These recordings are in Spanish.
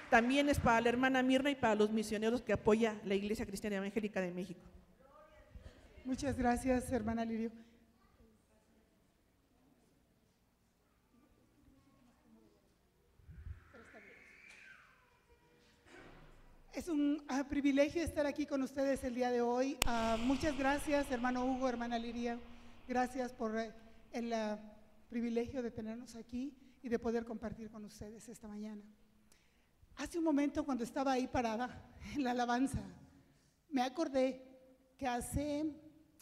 también es para la hermana Mirna y para los misioneros que apoya la Iglesia Cristiana Evangélica de México. Muchas gracias, hermana Lirio. Es un privilegio estar aquí con ustedes el día de hoy. Muchas gracias, hermano Hugo, hermana Liria. Gracias por el privilegio de tenernos aquí y de poder compartir con ustedes esta mañana. Hace un momento, cuando estaba ahí parada en la alabanza, me acordé que hace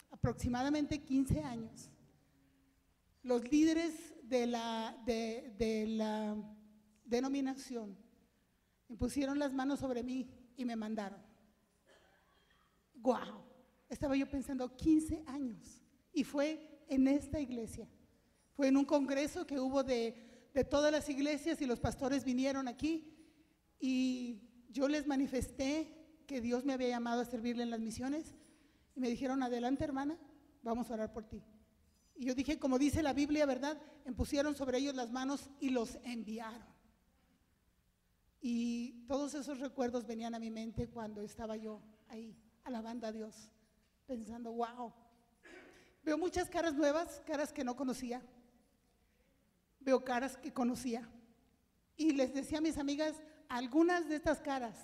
aproximadamente 15 años, los líderes de la denominación impusieron las manos sobre mí y me mandaron. ¡Guau! Estaba yo pensando 15 años y fue en esta iglesia. Fue en un congreso que hubo de todas las iglesias y los pastores vinieron aquí y yo les manifesté que Dios me había llamado a servirle en las misiones y me dijeron: adelante, hermana, vamos a orar por ti. Y yo dije, como dice la Biblia, ¿verdad? Impusieron sobre ellos las manos y los enviaron. Y todos esos recuerdos venían a mi mente cuando estaba yo ahí, alabando a Dios, pensando, wow. Veo muchas caras nuevas, caras que no conocía. Veo caras que conocía. Y les decía a mis amigas, algunas de estas caras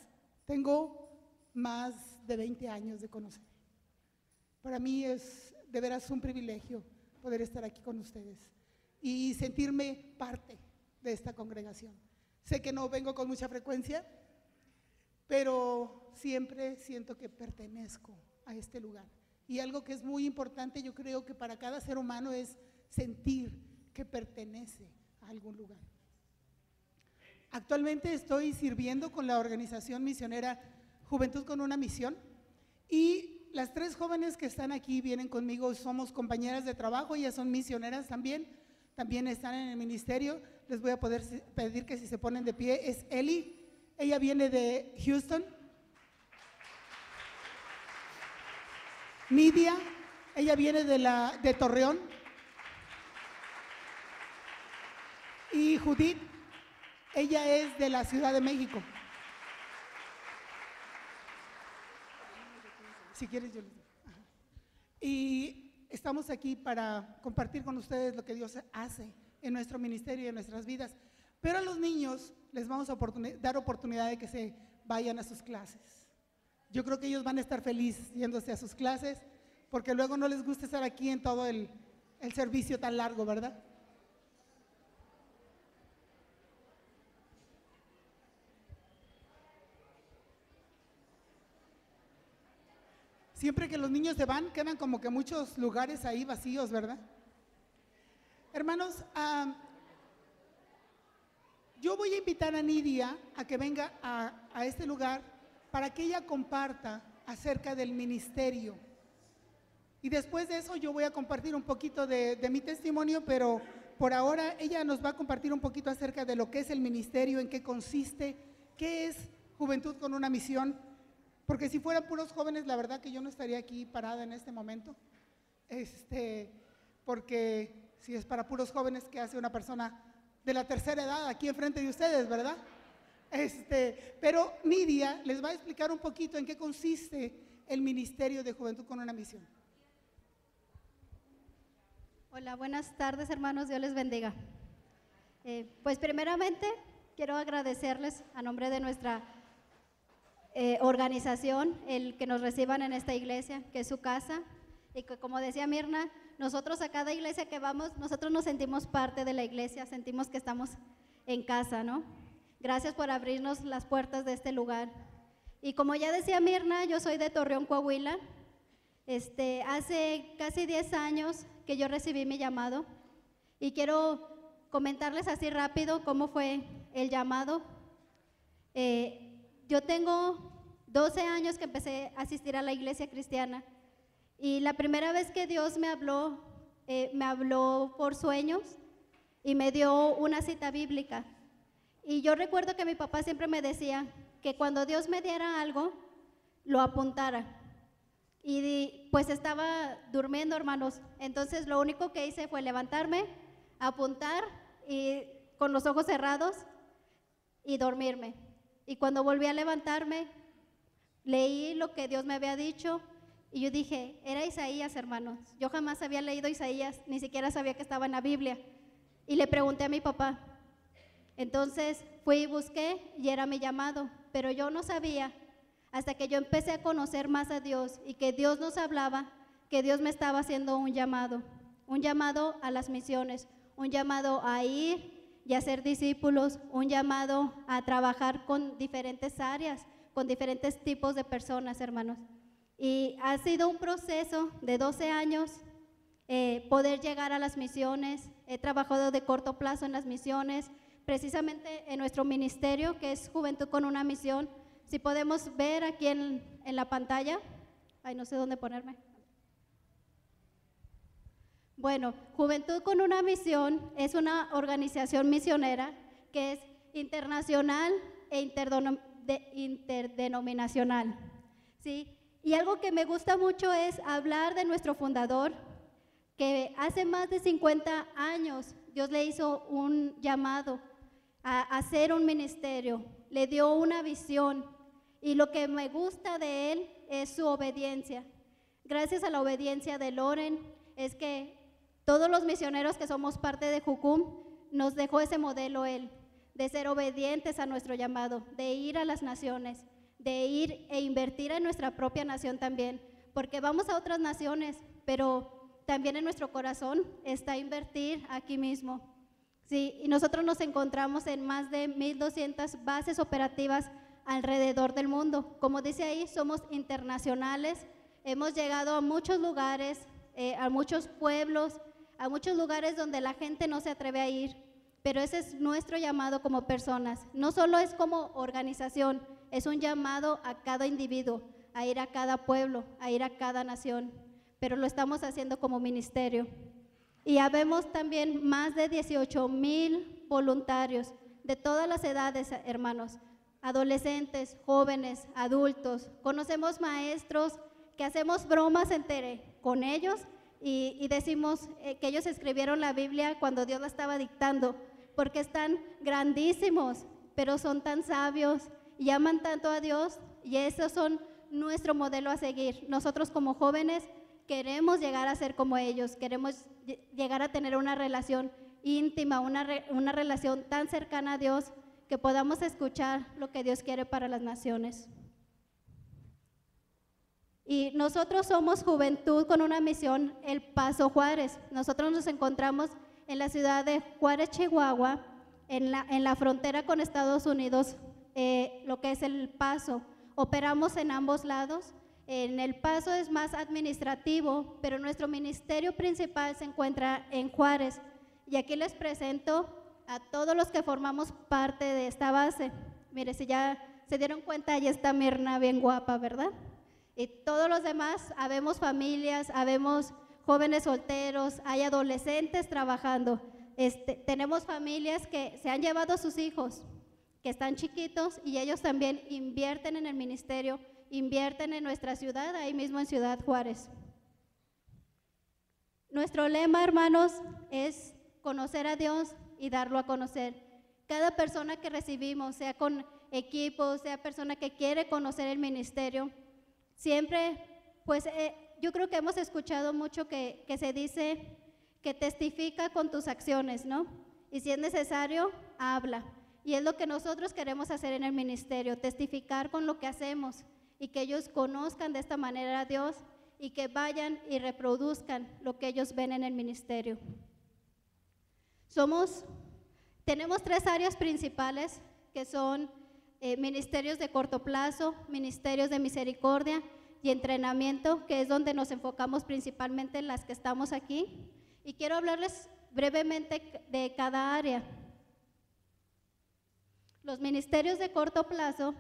tengo más de 20 años de conocer. Para mí es de veras un privilegio poder estar aquí con ustedes y sentirme parte de esta congregación. Sé que no vengo con mucha frecuencia, pero siempre siento que pertenezco a este lugar. Y algo que es muy importante, yo creo que para cada ser humano, es sentir que pertenece a algún lugar. Actualmente estoy sirviendo con la organización misionera Juventud con una Misión y las 3 jóvenes que están aquí vienen conmigo, somos compañeras de trabajo, ellas son misioneras también están en el ministerio. Les voy a poder pedir que si se ponen de pie. Es Eli, ella viene de Houston. Nidia, ella viene de Torreón. Y Judith, ella es de la Ciudad de México. Si quieres yo les digo. Y estamos aquí para compartir con ustedes lo que Dios hace en nuestro ministerio y en nuestras vidas. Pero a los niños les vamos a dar oportunidad de que se vayan a sus clases. Yo creo que ellos van a estar felices yéndose a sus clases, porque luego no les gusta estar aquí en todo el servicio tan largo, ¿verdad? Siempre que los niños se van, quedan como que muchos lugares ahí vacíos, ¿verdad? Hermanos, yo voy a invitar a Nidia a que venga a este lugar para que ella comparta acerca del ministerio. Y después de eso yo voy a compartir un poquito de mi testimonio, pero por ahora ella nos va a compartir un poquito acerca de lo que es el ministerio, en qué consiste, qué es Juventud con una Misión. Porque si fueran puros jóvenes, la verdad que yo no estaría aquí parada en este momento. Porque si es para puros jóvenes, ¿qué hace una persona de la tercera edad aquí enfrente de ustedes, verdad? Pero Nidia les va a explicar un poquito en qué consiste el ministerio de Juventud con una Misión. Hola, buenas tardes, hermanos, Dios les bendiga. Pues primeramente quiero agradecerles a nombre de nuestra organización, el que nos reciban en esta iglesia, que es su casa, y que, como decía Mirna, nosotros a cada iglesia que vamos, nosotros nos sentimos parte de la iglesia, sentimos que estamos en casa, ¿no? Gracias por abrirnos las puertas de este lugar. Y como ya decía Mirna, yo soy de Torreón, Coahuila. Hace casi 10 años que yo recibí mi llamado y quiero comentarles así rápido cómo fue el llamado. Yo tengo 12 años que empecé a asistir a la iglesia cristiana y la primera vez que Dios me habló por sueños y me dio una cita bíblica. Y yo recuerdo que mi papá siempre me decía que cuando Dios me diera algo, lo apuntara. Y pues estaba durmiendo, hermanos. Entonces lo único que hice fue levantarme, apuntar y con los ojos cerrados y dormirme. Y cuando volví a levantarme, leí lo que Dios me había dicho y yo dije, era Isaías, hermanos. Yo jamás había leído Isaías, ni siquiera sabía que estaba en la Biblia. Y le pregunté a mi papá. Entonces fui y busqué y era mi llamado, pero yo no sabía hasta que yo empecé a conocer más a Dios y que Dios nos hablaba, que Dios me estaba haciendo un llamado a las misiones, un llamado a ir y a ser discípulos, un llamado a trabajar con diferentes áreas, con diferentes tipos de personas, hermanos. Y ha sido un proceso de 12 años poder llegar a las misiones. He trabajado de corto plazo en las misiones, precisamente en nuestro ministerio, que es Juventud con una Misión. Si podemos ver aquí en la pantalla, ay, no sé dónde ponerme. Bueno, Juventud con una Misión es una organización misionera que es internacional e interdenominacional, ¿sí? Y algo que me gusta mucho es hablar de nuestro fundador, que hace más de 50 años Dios le hizo un llamado a hacer un ministerio, le dio una visión, y lo que me gusta de él es su obediencia. Gracias a la obediencia de Loren es que todos los misioneros que somos parte de Jucum nos dejó ese modelo él, de ser obedientes a nuestro llamado, de ir a las naciones, de ir e invertir en nuestra propia nación también, porque vamos a otras naciones, pero también en nuestro corazón está invertir aquí mismo. Sí, y nosotros nos encontramos en más de 1,200 bases operativas alrededor del mundo. Como dice ahí, somos internacionales, hemos llegado a muchos lugares, a muchos pueblos, a muchos lugares donde la gente no se atreve a ir, pero ese es nuestro llamado como personas. No solo es como organización, es un llamado a cada individuo, a ir a cada pueblo, a ir a cada nación, pero lo estamos haciendo como ministerio. Y habemos también más de 18,000 voluntarios de todas las edades, hermanos, adolescentes, jóvenes, adultos. Conocemos maestros que hacemos bromas con ellos y decimos que ellos escribieron la Biblia cuando Dios la estaba dictando, porque están grandísimos, pero son tan sabios y aman tanto a Dios, y esos son nuestro modelo a seguir. Nosotros como jóvenes queremos llegar a ser como ellos, queremos llegar a tener una relación íntima, una relación tan cercana a Dios que podamos escuchar lo que Dios quiere para las naciones. Y nosotros somos Juventud con una Misión, El Paso, Juárez. Nosotros nos encontramos en la ciudad de Juárez, Chihuahua, en la frontera con Estados Unidos, lo que es El Paso. Operamos en ambos lados. En El Paso es más administrativo, pero nuestro ministerio principal se encuentra en Juárez. Y aquí les presento a todos los que formamos parte de esta base. Mire, si ya se dieron cuenta, ahí está Mirna bien guapa, ¿verdad? Y todos los demás, habemos familias, habemos jóvenes solteros, hay adolescentes trabajando. Tenemos familias que se han llevado a sus hijos, que están chiquitos, y ellos también invierten en el ministerio, invierten en nuestra ciudad, ahí mismo en Ciudad Juárez. Nuestro lema, hermanos, es conocer a Dios y darlo a conocer. Cada persona que recibimos, sea con equipo, sea persona que quiere conocer el ministerio, siempre, pues yo creo que hemos escuchado mucho que se dice que testifica con tus acciones, ¿no? Y si es necesario, habla. Y es lo que nosotros queremos hacer en el ministerio, testificar con lo que hacemos y que ellos conozcan de esta manera a Dios y que vayan y reproduzcan lo que ellos ven en el ministerio. Tenemos 3 áreas principales que son ministerios de corto plazo, ministerios de misericordia y entrenamiento, que es donde nos enfocamos principalmente en las que estamos aquí. Y quiero hablarles brevemente de cada área. Los ministerios de corto plazo,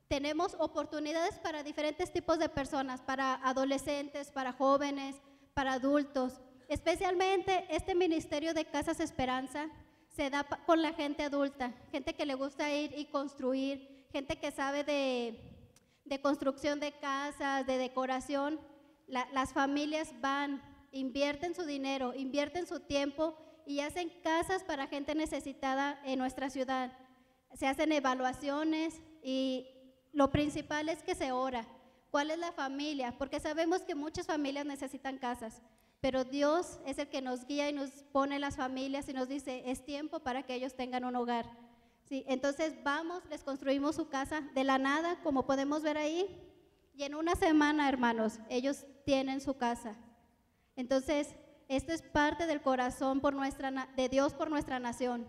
tenemos oportunidades para diferentes tipos de personas, para adolescentes, para jóvenes, para adultos. Especialmente este ministerio de Casas Esperanza se da con la gente adulta, gente que le gusta ir y construir, gente que sabe de construcción de casas, de decoración. Las familias van, invierten su dinero, invierten su tiempo y hacen casas para gente necesitada en nuestra ciudad. se hacen evaluaciones y lo principal es que se ora. ¿Cuál es la familia? Porque sabemos que muchas familias necesitan casas, pero Dios es el que nos guía y nos pone las familias y nos dice, es tiempo para que ellos tengan un hogar. Sí, entonces vamos, les construimos su casa de la nada, como podemos ver ahí, y en una semana, hermanos, ellos tienen su casa. Entonces, esto es parte del corazón de Dios por nuestra nación.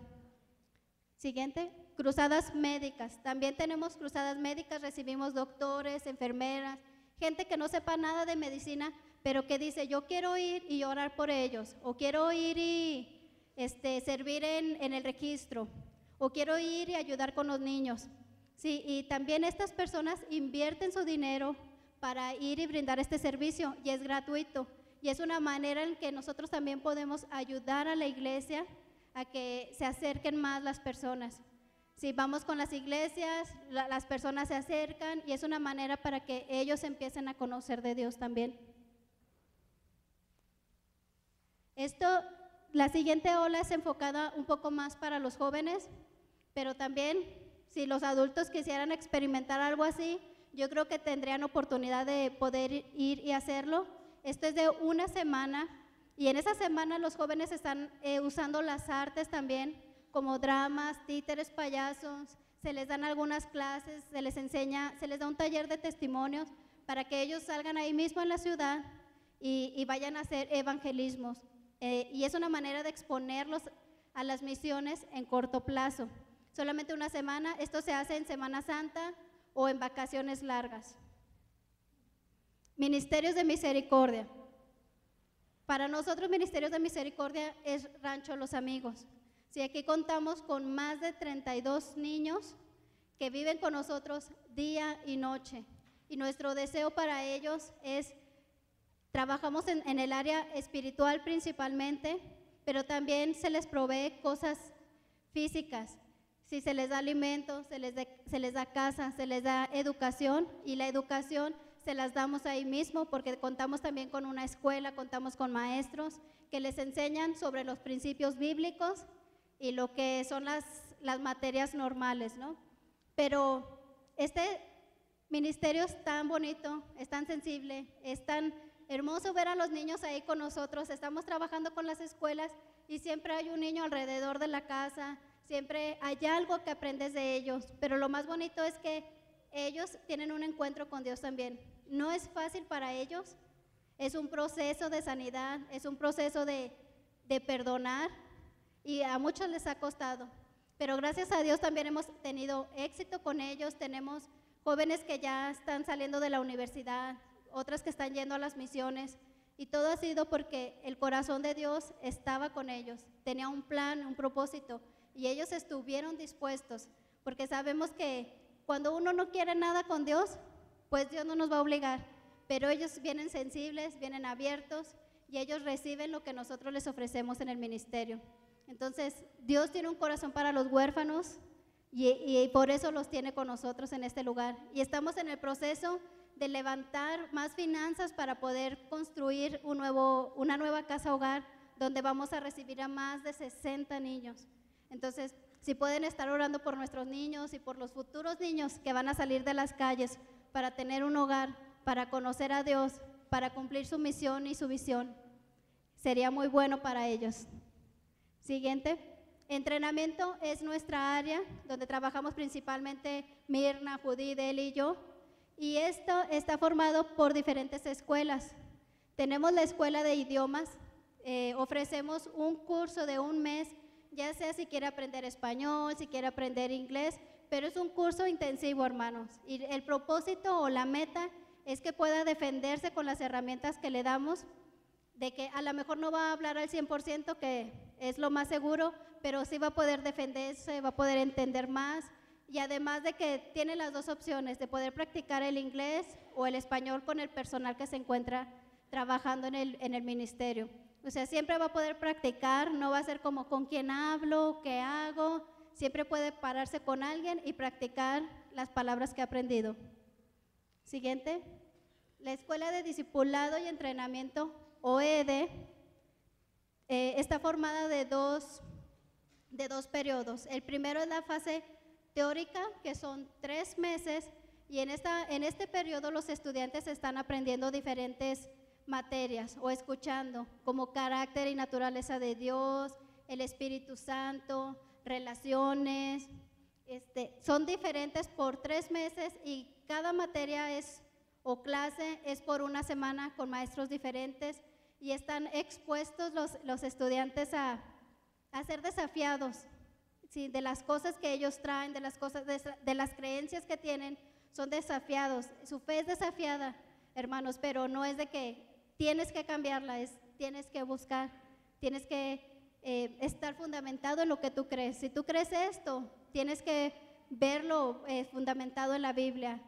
Siguiente, cruzadas médicas. También tenemos cruzadas médicas, recibimos doctores, enfermeras, gente que no sepa nada de medicina, pero que dice, yo quiero ir y orar por ellos, o quiero ir y servir en el registro, o quiero ir y ayudar con los niños. Sí, y también estas personas invierten su dinero para ir y brindar este servicio, y es gratuito. Y es una manera en que nosotros también podemos ayudar a la iglesia a que se acerquen más las personas. Si vamos con las iglesias, las personas se acercan y es una manera para que ellos empiecen a conocer de Dios también. La siguiente ola es enfocada un poco más para los jóvenes, pero también si los adultos quisieran experimentar algo así, yo creo que tendrían oportunidad de poder ir y hacerlo. Esto es de una semana y en esa semana los jóvenes están usando las artes también, como dramas, títeres, payasos, se les dan algunas clases, se les da un taller de testimonios para que ellos salgan ahí mismo en la ciudad y vayan a hacer evangelismos. Y es una manera de exponerlos a las misiones en corto plazo. Solamente una semana, esto se hace en Semana Santa o en vacaciones largas. Ministerios de Misericordia. Para nosotros, Ministerios de Misericordia es Rancho Los Amigos. Sí, aquí contamos con más de 32 niños que viven con nosotros día y noche. Y nuestro deseo para ellos es, trabajamos en el área espiritual principalmente, pero también se les provee cosas físicas. Sí, se les da alimento, se les da casa, se les da educación, y la educación se las damos ahí mismo porque contamos también con una escuela, contamos con maestros que les enseñan sobre los principios bíblicos y lo que son las materias normales, ¿no? Pero este ministerio es tan bonito, es tan sensible, es tan hermoso ver a los niños ahí con nosotros. Estamos trabajando con las escuelas y siempre hay un niño alrededor de la casa, siempre hay algo que aprendes de ellos, pero lo más bonito es que ellos tienen un encuentro con Dios también. No es fácil para ellos, es un proceso de sanidad, es un proceso de perdonar, y a muchos les ha costado, pero gracias a Dios también hemos tenido éxito con ellos. Tenemos jóvenes que ya están saliendo de la universidad, otras que están yendo a las misiones, y todo ha sido porque el corazón de Dios estaba con ellos, tenía un plan, un propósito, y ellos estuvieron dispuestos, porque sabemos que cuando uno no quiere nada con Dios, pues Dios no nos va a obligar, pero ellos vienen sensibles, vienen abiertos, y ellos reciben lo que nosotros les ofrecemos en el ministerio. Entonces, Dios tiene un corazón para los huérfanos y por eso los tiene con nosotros en este lugar. Y estamos en el proceso de levantar más finanzas para poder construir una nueva casa hogar donde vamos a recibir a más de 60 niños. Entonces, si pueden estar orando por nuestros niños y por los futuros niños que van a salir de las calles para tener un hogar, para conocer a Dios, para cumplir su misión y su visión, sería muy bueno para ellos. Siguiente. Entrenamiento es nuestra área donde trabajamos principalmente Mirna, Judith, Eli y yo, y esto está formado por diferentes escuelas. Tenemos la escuela de idiomas, ofrecemos un curso de un mes, ya sea si quiere aprender español, si quiere aprender inglés, pero es un curso intensivo, hermanos, y el propósito o la meta es que pueda defenderse con las herramientas que le damos, de que a lo mejor no va a hablar al 100%, que es lo más seguro, pero sí va a poder defenderse, va a poder entender más, y además de que tiene las dos opciones, de poder practicar el inglés o el español con el personal que se encuentra trabajando en el ministerio. O sea, siempre va a poder practicar, no va a ser como con quién hablo, qué hago, siempre puede pararse con alguien y practicar las palabras que ha aprendido. Siguiente. La Escuela de Discipulado y Entrenamiento, OED, está formada de dos periodos. El primero es la fase teórica, que son 3 meses, y en este periodo los estudiantes están aprendiendo diferentes materias o escuchando, como carácter y naturaleza de Dios, el Espíritu Santo, relaciones. Son diferentes por 3 meses y cada materia o clase es por una semana con maestros diferentes, y están expuestos los estudiantes a ser desafiados, ¿sí? De las cosas que ellos traen, de las creencias que tienen, son desafiados. Su fe es desafiada, hermanos, pero no es de que tienes que cambiarla, tienes que buscar, tienes que estar fundamentado en lo que tú crees. Si tú crees esto, tienes que verlo fundamentado en la Biblia.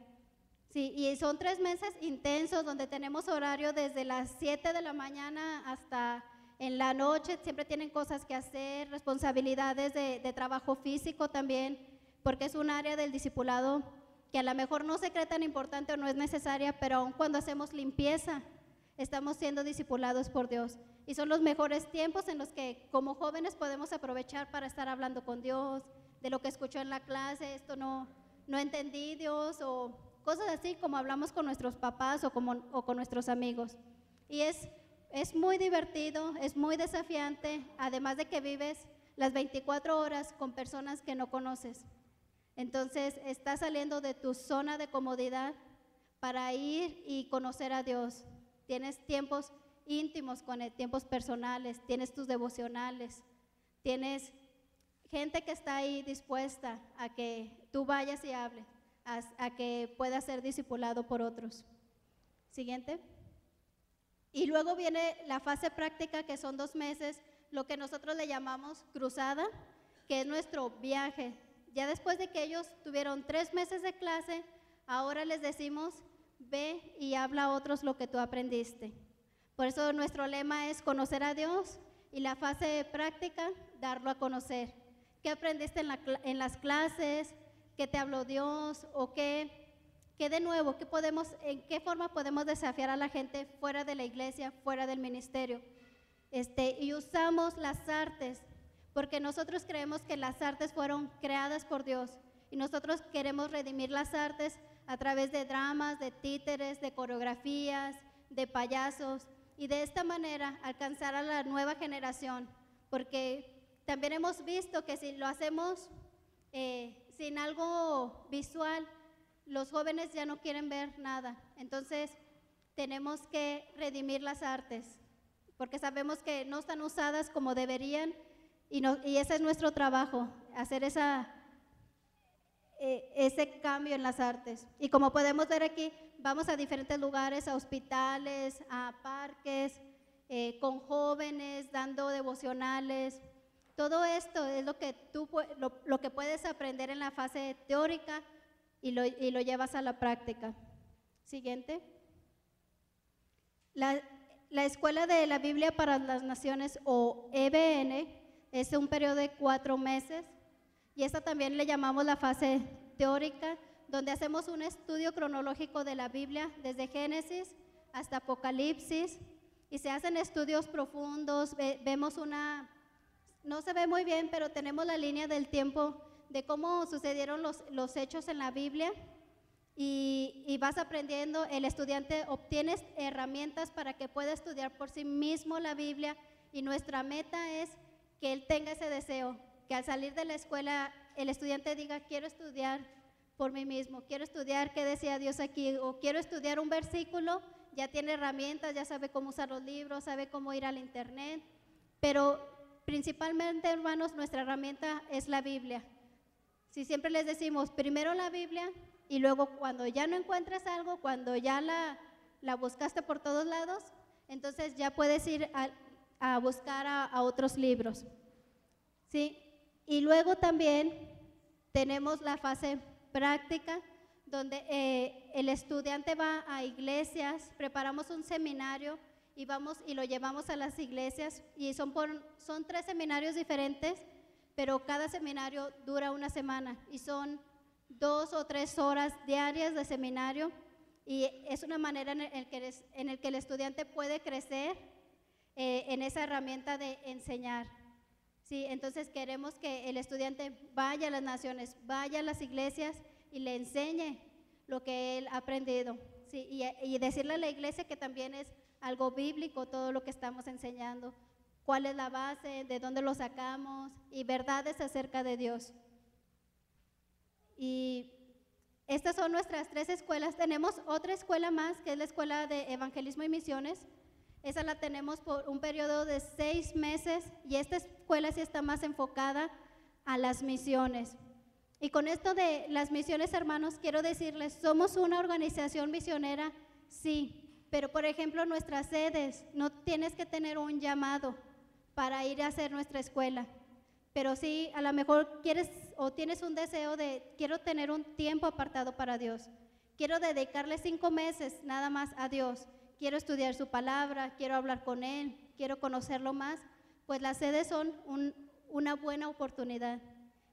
Sí, y son 3 meses intensos donde tenemos horario desde las 7 de la mañana hasta en la noche. Siempre tienen cosas que hacer, responsabilidades de trabajo físico también, porque es un área del discipulado que a lo mejor no se cree tan importante o no es necesaria, pero aun cuando hacemos limpieza, estamos siendo discipulados por Dios. Y son los mejores tiempos en los que como jóvenes podemos aprovechar para estar hablando con Dios, de lo que escuchó en la clase, esto no entendí, Dios, o cosas así, como hablamos con nuestros papás o con nuestros amigos. Y es muy divertido, es muy desafiante, además de que vives las 24 horas con personas que no conoces. Entonces, estás saliendo de tu zona de comodidad para ir y conocer a Dios. Tienes tiempos íntimos con Él, tiempos personales, tienes tus devocionales, tienes gente que está ahí dispuesta a que tú vayas y hables, a que puedas ser discipulado por otros. Siguiente. Y luego viene la fase práctica, que son 2 meses, lo que nosotros le llamamos cruzada, que es nuestro viaje. Ya después de que ellos tuvieron 3 meses de clase, ahora les decimos, ve y habla a otros lo que tú aprendiste. Por eso nuestro lema es conocer a Dios, y la fase práctica, darlo a conocer. ¿Qué aprendiste en las clases? ¿Qué te habló Dios? ¿O qué de nuevo? ¿En qué forma podemos desafiar a la gente fuera de la iglesia, fuera del ministerio? Y usamos las artes, porque nosotros creemos que las artes fueron creadas por Dios, y nosotros queremos redimir las artes a través de dramas, de títeres, de coreografías, de payasos, y de esta manera alcanzar a la nueva generación, porque también hemos visto que si lo hacemos sin algo visual, los jóvenes ya no quieren ver nada. Entonces tenemos que redimir las artes, porque sabemos que no están usadas como deberían, y ese es nuestro trabajo, hacer ese cambio en las artes. Y como podemos ver aquí, vamos a diferentes lugares, a hospitales, a parques, con jóvenes, dando devocionales. Todo esto es lo que puedes aprender en la fase teórica y lo llevas a la práctica. Siguiente. La Escuela de la Biblia para las Naciones, o EBN, es un periodo de 4 meses, y esta también le llamamos la fase teórica, donde hacemos un estudio cronológico de la Biblia desde Génesis hasta Apocalipsis, y se hacen estudios profundos. Vemos no se ve muy bien, pero tenemos la línea del tiempo de cómo sucedieron los hechos en la Biblia, y vas aprendiendo. El estudiante obtiene herramientas para que pueda estudiar por sí mismo la Biblia, y nuestra meta es que él tenga ese deseo, que al salir de la escuela el estudiante diga, quiero estudiar por mí mismo, quiero estudiar qué decía Dios aquí, o quiero estudiar un versículo. Ya tiene herramientas, ya sabe cómo usar los libros, sabe cómo ir al internet, pero principalmente, hermanos, nuestra herramienta es la Biblia. Si siempre les decimos, primero la Biblia, y luego cuando ya no encuentres algo, cuando ya la buscaste por todos lados, entonces ya puedes ir a buscar a otros libros, ¿sí? Y luego también tenemos la fase práctica, donde el estudiante va a iglesias, preparamos un seminario y vamos y lo llevamos a las iglesias, y son 3 seminarios diferentes, pero cada seminario dura 1 semana, y son 2 o 3 horas diarias de seminario, y es una manera en el que el estudiante puede crecer en esa herramienta de enseñar. Sí, entonces queremos que el estudiante vaya a las naciones, vaya a las iglesias y le enseñe lo que él ha aprendido. Sí, y decirle a la iglesia que también es algo bíblico todo lo que estamos enseñando, cuál es la base, de dónde lo sacamos y verdades acerca de Dios. Y estas son nuestras 3 escuelas. Tenemos otra escuela más, que es la Escuela de Evangelismo y Misiones. Esa la tenemos por un periodo de 6 meses y esta escuela sí está más enfocada a las misiones. Y con esto de las misiones, hermanos, quiero decirles, somos una organización misionera, sí, pero por ejemplo nuestras sedes, no tienes que tener un llamado para ir a hacer nuestra escuela, pero sí, a lo mejor quieres o tienes un deseo de, quiero tener un tiempo apartado para Dios, quiero dedicarle 5 meses nada más a Dios, quiero estudiar su palabra, quiero hablar con Él, quiero conocerlo más, pues las sedes son una buena oportunidad.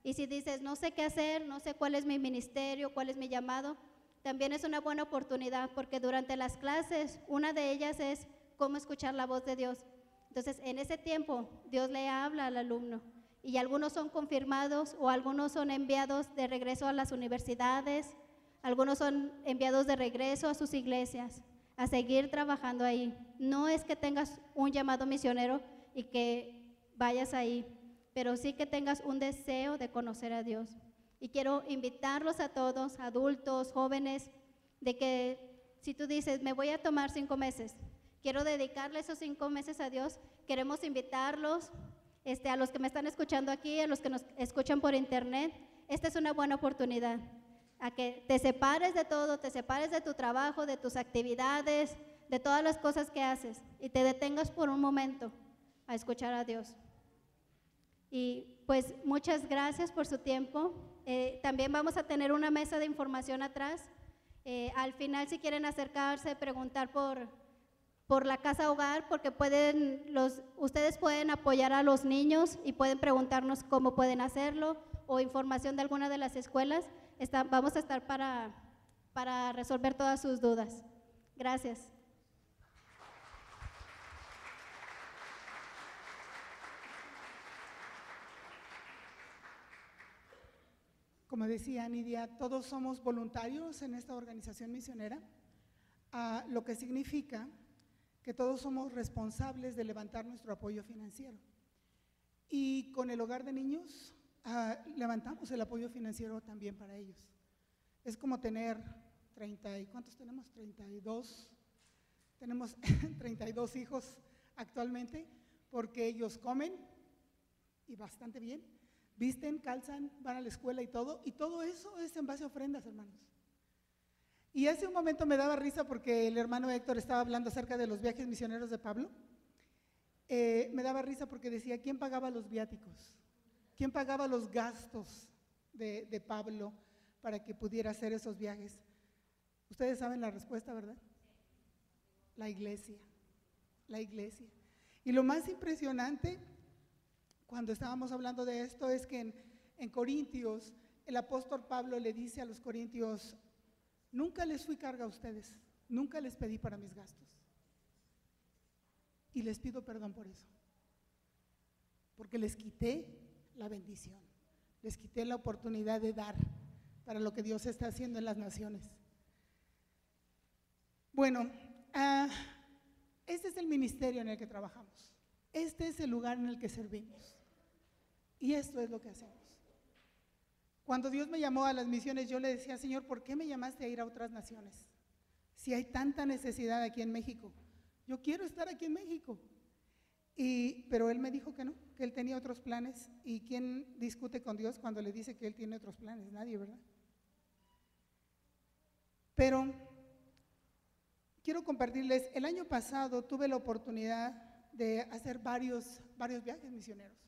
Y si dices, no sé qué hacer, no sé cuál es mi ministerio, cuál es mi llamado, también es una buena oportunidad, porque durante las clases, una de ellas es cómo escuchar la voz de Dios. Entonces, en ese tiempo, Dios le habla al alumno, y algunos son confirmados o algunos son enviados de regreso a las universidades, algunos son enviados de regreso a sus iglesias, a seguir trabajando ahí. No es que tengas un llamado misionero y que vayas ahí, pero sí que tengas un deseo de conocer a Dios. Y quiero invitarlos a todos, adultos, jóvenes, de que si tú dices, me voy a tomar 5 meses, quiero dedicarle esos 5 meses a Dios, queremos invitarlos, a los que me están escuchando aquí, a los que nos escuchan por internet, esta es una buena oportunidad, a que te separes de todo, te separes de tu trabajo, de tus actividades, de todas las cosas que haces y te detengas por un momento a escuchar a Dios. Y pues muchas gracias por su tiempo. También vamos a tener una mesa de información atrás. Al final, si quieren acercarse, preguntar por la casa hogar, porque ustedes pueden apoyar a los niños y pueden preguntarnos cómo pueden hacerlo o información de alguna de las escuelas. Vamos a estar para resolver todas sus dudas. Gracias. Como decía Nidia, todos somos voluntarios en esta organización misionera, lo que significa que todos somos responsables de levantar nuestro apoyo financiero. Y con el hogar de niños levantamos el apoyo financiero también para ellos. Es como tener 30, ¿cuántos tenemos? 32. Tenemos 32 hijos actualmente, porque ellos comen y bastante bien, visten, calzan, van a la escuela y todo eso es en base a ofrendas, hermanos. Y hace un momento me daba risa porque el hermano Héctor estaba hablando acerca de los viajes misioneros de Pablo. Me daba risa porque decía, ¿quién pagaba los viáticos? ¿Quién pagaba los gastos de Pablo para que pudiera hacer esos viajes? Ustedes saben la respuesta, ¿verdad? La iglesia, la iglesia. Y lo más impresionante cuando estábamos hablando de esto es que en Corintios, el apóstol Pablo le dice a los corintios, nunca les fui carga a ustedes, nunca les pedí para mis gastos. Y les pido perdón por eso, porque les quité la bendición, les quité la oportunidad de dar para lo que Dios está haciendo en las naciones. Bueno, este es el ministerio en el que trabajamos, este es el lugar en el que servimos y esto es lo que hacemos. Cuando Dios me llamó a las misiones, yo le decía, Señor, ¿por qué me llamaste a ir a otras naciones? Si hay tanta necesidad aquí en México, yo quiero estar aquí en México. Pero Él me dijo que no, que Él tenía otros planes. ¿Y quién discute con Dios cuando le dice que Él tiene otros planes? Nadie, ¿verdad? Pero quiero compartirles, el año pasado tuve la oportunidad de hacer varios viajes misioneros.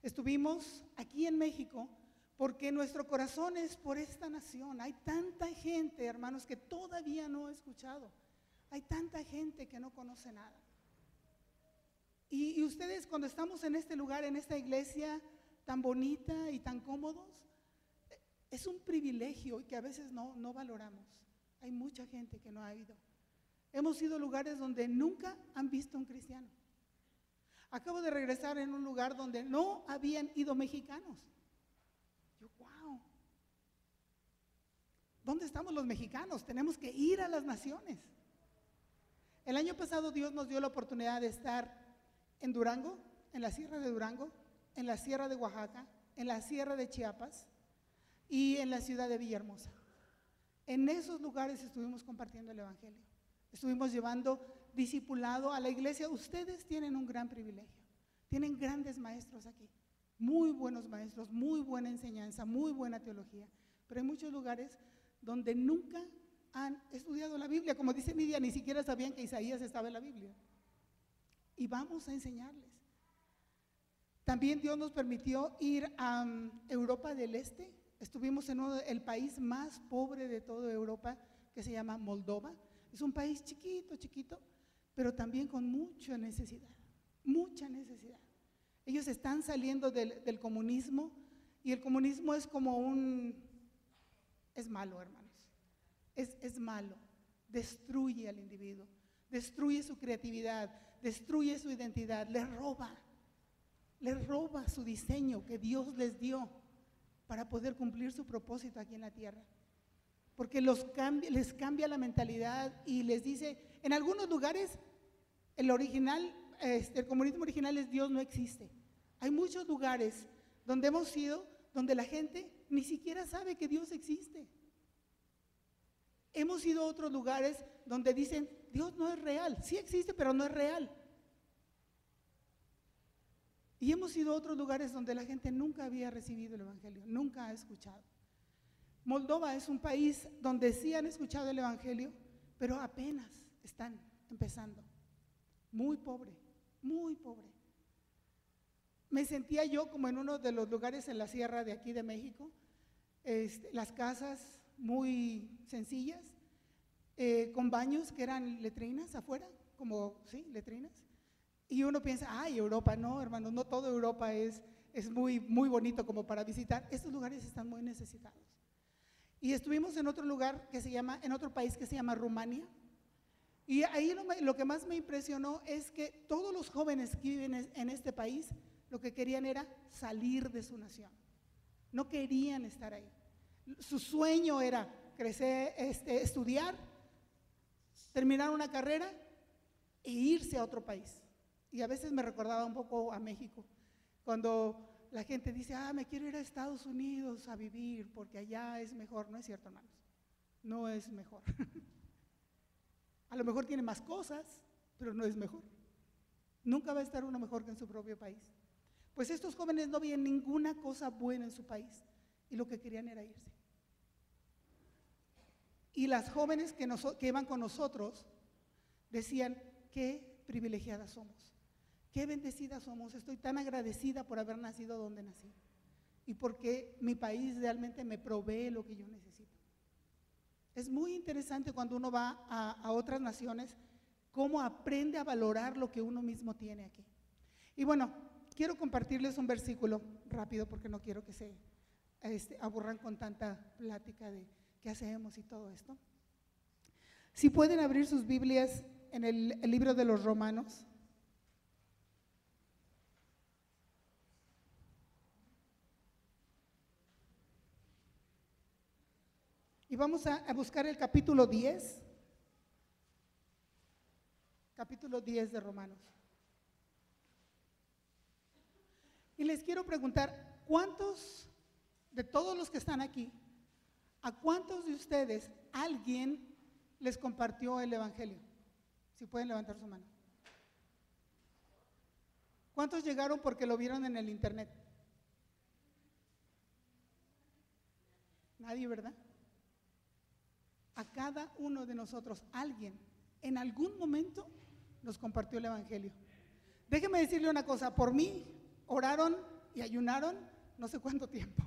Estuvimos aquí en México porque nuestro corazón es por esta nación. Hay tanta gente, hermanos, que todavía no he escuchado. Hay tanta gente que no conoce nada. Y ustedes, cuando estamos en este lugar, en esta iglesia tan bonita y tan cómodos, es un privilegio y que a veces no valoramos. Hay mucha gente que no ha ido. Hemos ido a lugares donde nunca han visto a un cristiano. Acabo de regresar en un lugar donde no habían ido mexicanos. Yo, wow. ¿Dónde estamos los mexicanos? Tenemos que ir a las naciones. El año pasado Dios nos dio la oportunidad de estar en Durango, en la Sierra de Durango, en la Sierra de Oaxaca, en la Sierra de Chiapas y en la ciudad de Villahermosa. En esos lugares estuvimos compartiendo el Evangelio. Estuvimos llevando discipulado a la iglesia. Ustedes tienen un gran privilegio. Tienen grandes maestros aquí, muy buenos maestros, muy buena enseñanza, muy buena teología. Pero hay muchos lugares donde nunca han estudiado la Biblia. Como dice Nidia, ni siquiera sabían que Isaías estaba en la Biblia. Y vamos a enseñarles. También Dios nos permitió ir a Europa del Este. Estuvimos en el país más pobre de toda Europa, que se llama Moldova. Es un país chiquito, chiquito, pero también con mucha necesidad, mucha necesidad. Ellos están saliendo del comunismo, y el comunismo es como es malo, hermanos, es malo, destruye al individuo, destruye su creatividad, destruye su identidad, les roba su diseño que Dios les dio para poder cumplir su propósito aquí en la tierra. Porque les cambia la mentalidad y les dice, en algunos lugares el comunismo original es Dios no existe. Hay muchos lugares donde hemos ido, donde la gente ni siquiera sabe que Dios existe. Hemos ido a otros lugares donde dicen, Dios no es real, sí existe, pero no es real. Y hemos ido a otros lugares donde la gente nunca había recibido el Evangelio, nunca ha escuchado. Moldova es un país donde sí han escuchado el Evangelio, pero apenas están empezando. Muy pobre, muy pobre. Me sentía yo como en uno de los lugares en la sierra de aquí de México, las casas muy sencillas, con baños que eran letrinas afuera, como, sí, letrinas. Y uno piensa, ay, Europa, no, hermanos, no toda Europa es muy, muy bonito como para visitar. Estos lugares están muy necesitados. Y estuvimos en otro lugar en otro país que se llama Rumania. Y ahí lo que más me impresionó es que todos los jóvenes que viven en este país, lo que querían era salir de su nación. No querían estar ahí. Su sueño era crecer, estudiar, terminar una carrera e irse a otro país. Y a veces me recordaba un poco a México, cuando la gente dice, me quiero ir a Estados Unidos a vivir porque allá es mejor. No es cierto, hermanos, no es mejor. A lo mejor tiene más cosas, pero no es mejor. Nunca va a estar uno mejor que en su propio país. Pues estos jóvenes no veían ninguna cosa buena en su país y lo que querían era irse. Y las jóvenes que iban con nosotros decían, qué privilegiadas somos. Qué bendecidas somos, estoy tan agradecida por haber nacido donde nací y porque mi país realmente me provee lo que yo necesito. Es muy interesante cuando uno va a otras naciones, cómo aprende a valorar lo que uno mismo tiene aquí. Y bueno, quiero compartirles un versículo rápido porque no quiero que se aburran con tanta plática de qué hacemos y todo esto. Si pueden abrir sus Biblias en el libro de los Romanos. Y vamos a buscar el capítulo 10 de Romanos. Y les quiero preguntar, ¿cuántos de todos los que están aquí, a cuántos de ustedes alguien les compartió el Evangelio? Si pueden levantar su mano. ¿Cuántos llegaron porque lo vieron en el internet? Nadie, ¿verdad? A cada uno de nosotros, alguien en algún momento nos compartió el Evangelio. Déjeme decirle una cosa, por mí oraron y ayunaron no sé cuánto tiempo.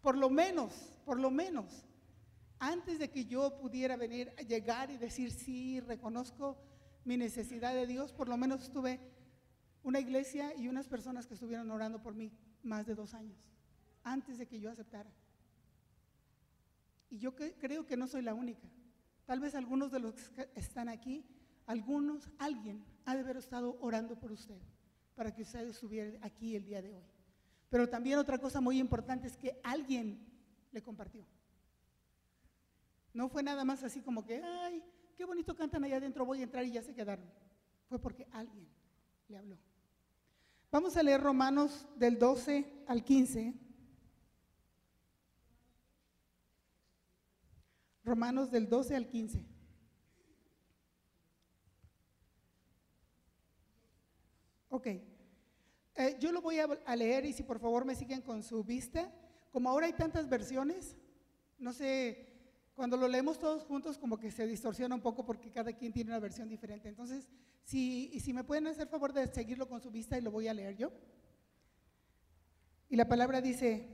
Por lo menos, antes de que yo pudiera llegar y decir, sí, reconozco mi necesidad de Dios, por lo menos tuve una iglesia y unas personas que estuvieron orando por mí más de 2 años, antes de que yo aceptara. Y yo creo que no soy la única. Tal vez algunos de los que están aquí, alguien ha de haber estado orando por usted. para que usted estuviera aquí el día de hoy. Pero también otra cosa muy importante es que alguien le compartió. No fue nada más así como que, ay, qué bonito cantan allá adentro, voy a entrar y ya se quedaron. Fue porque alguien le habló. Vamos a leer Romanos del 12 al 15. Romanos del 12 al 15. Ok. Yo lo voy a leer y si por favor me siguen con su vista. Como ahora hay tantas versiones, no sé, cuando lo leemos todos juntos como que se distorsiona un poco porque cada quien tiene una versión diferente. Entonces, si me pueden hacer favor de seguirlo con su vista y lo voy a leer yo. Y la palabra dice,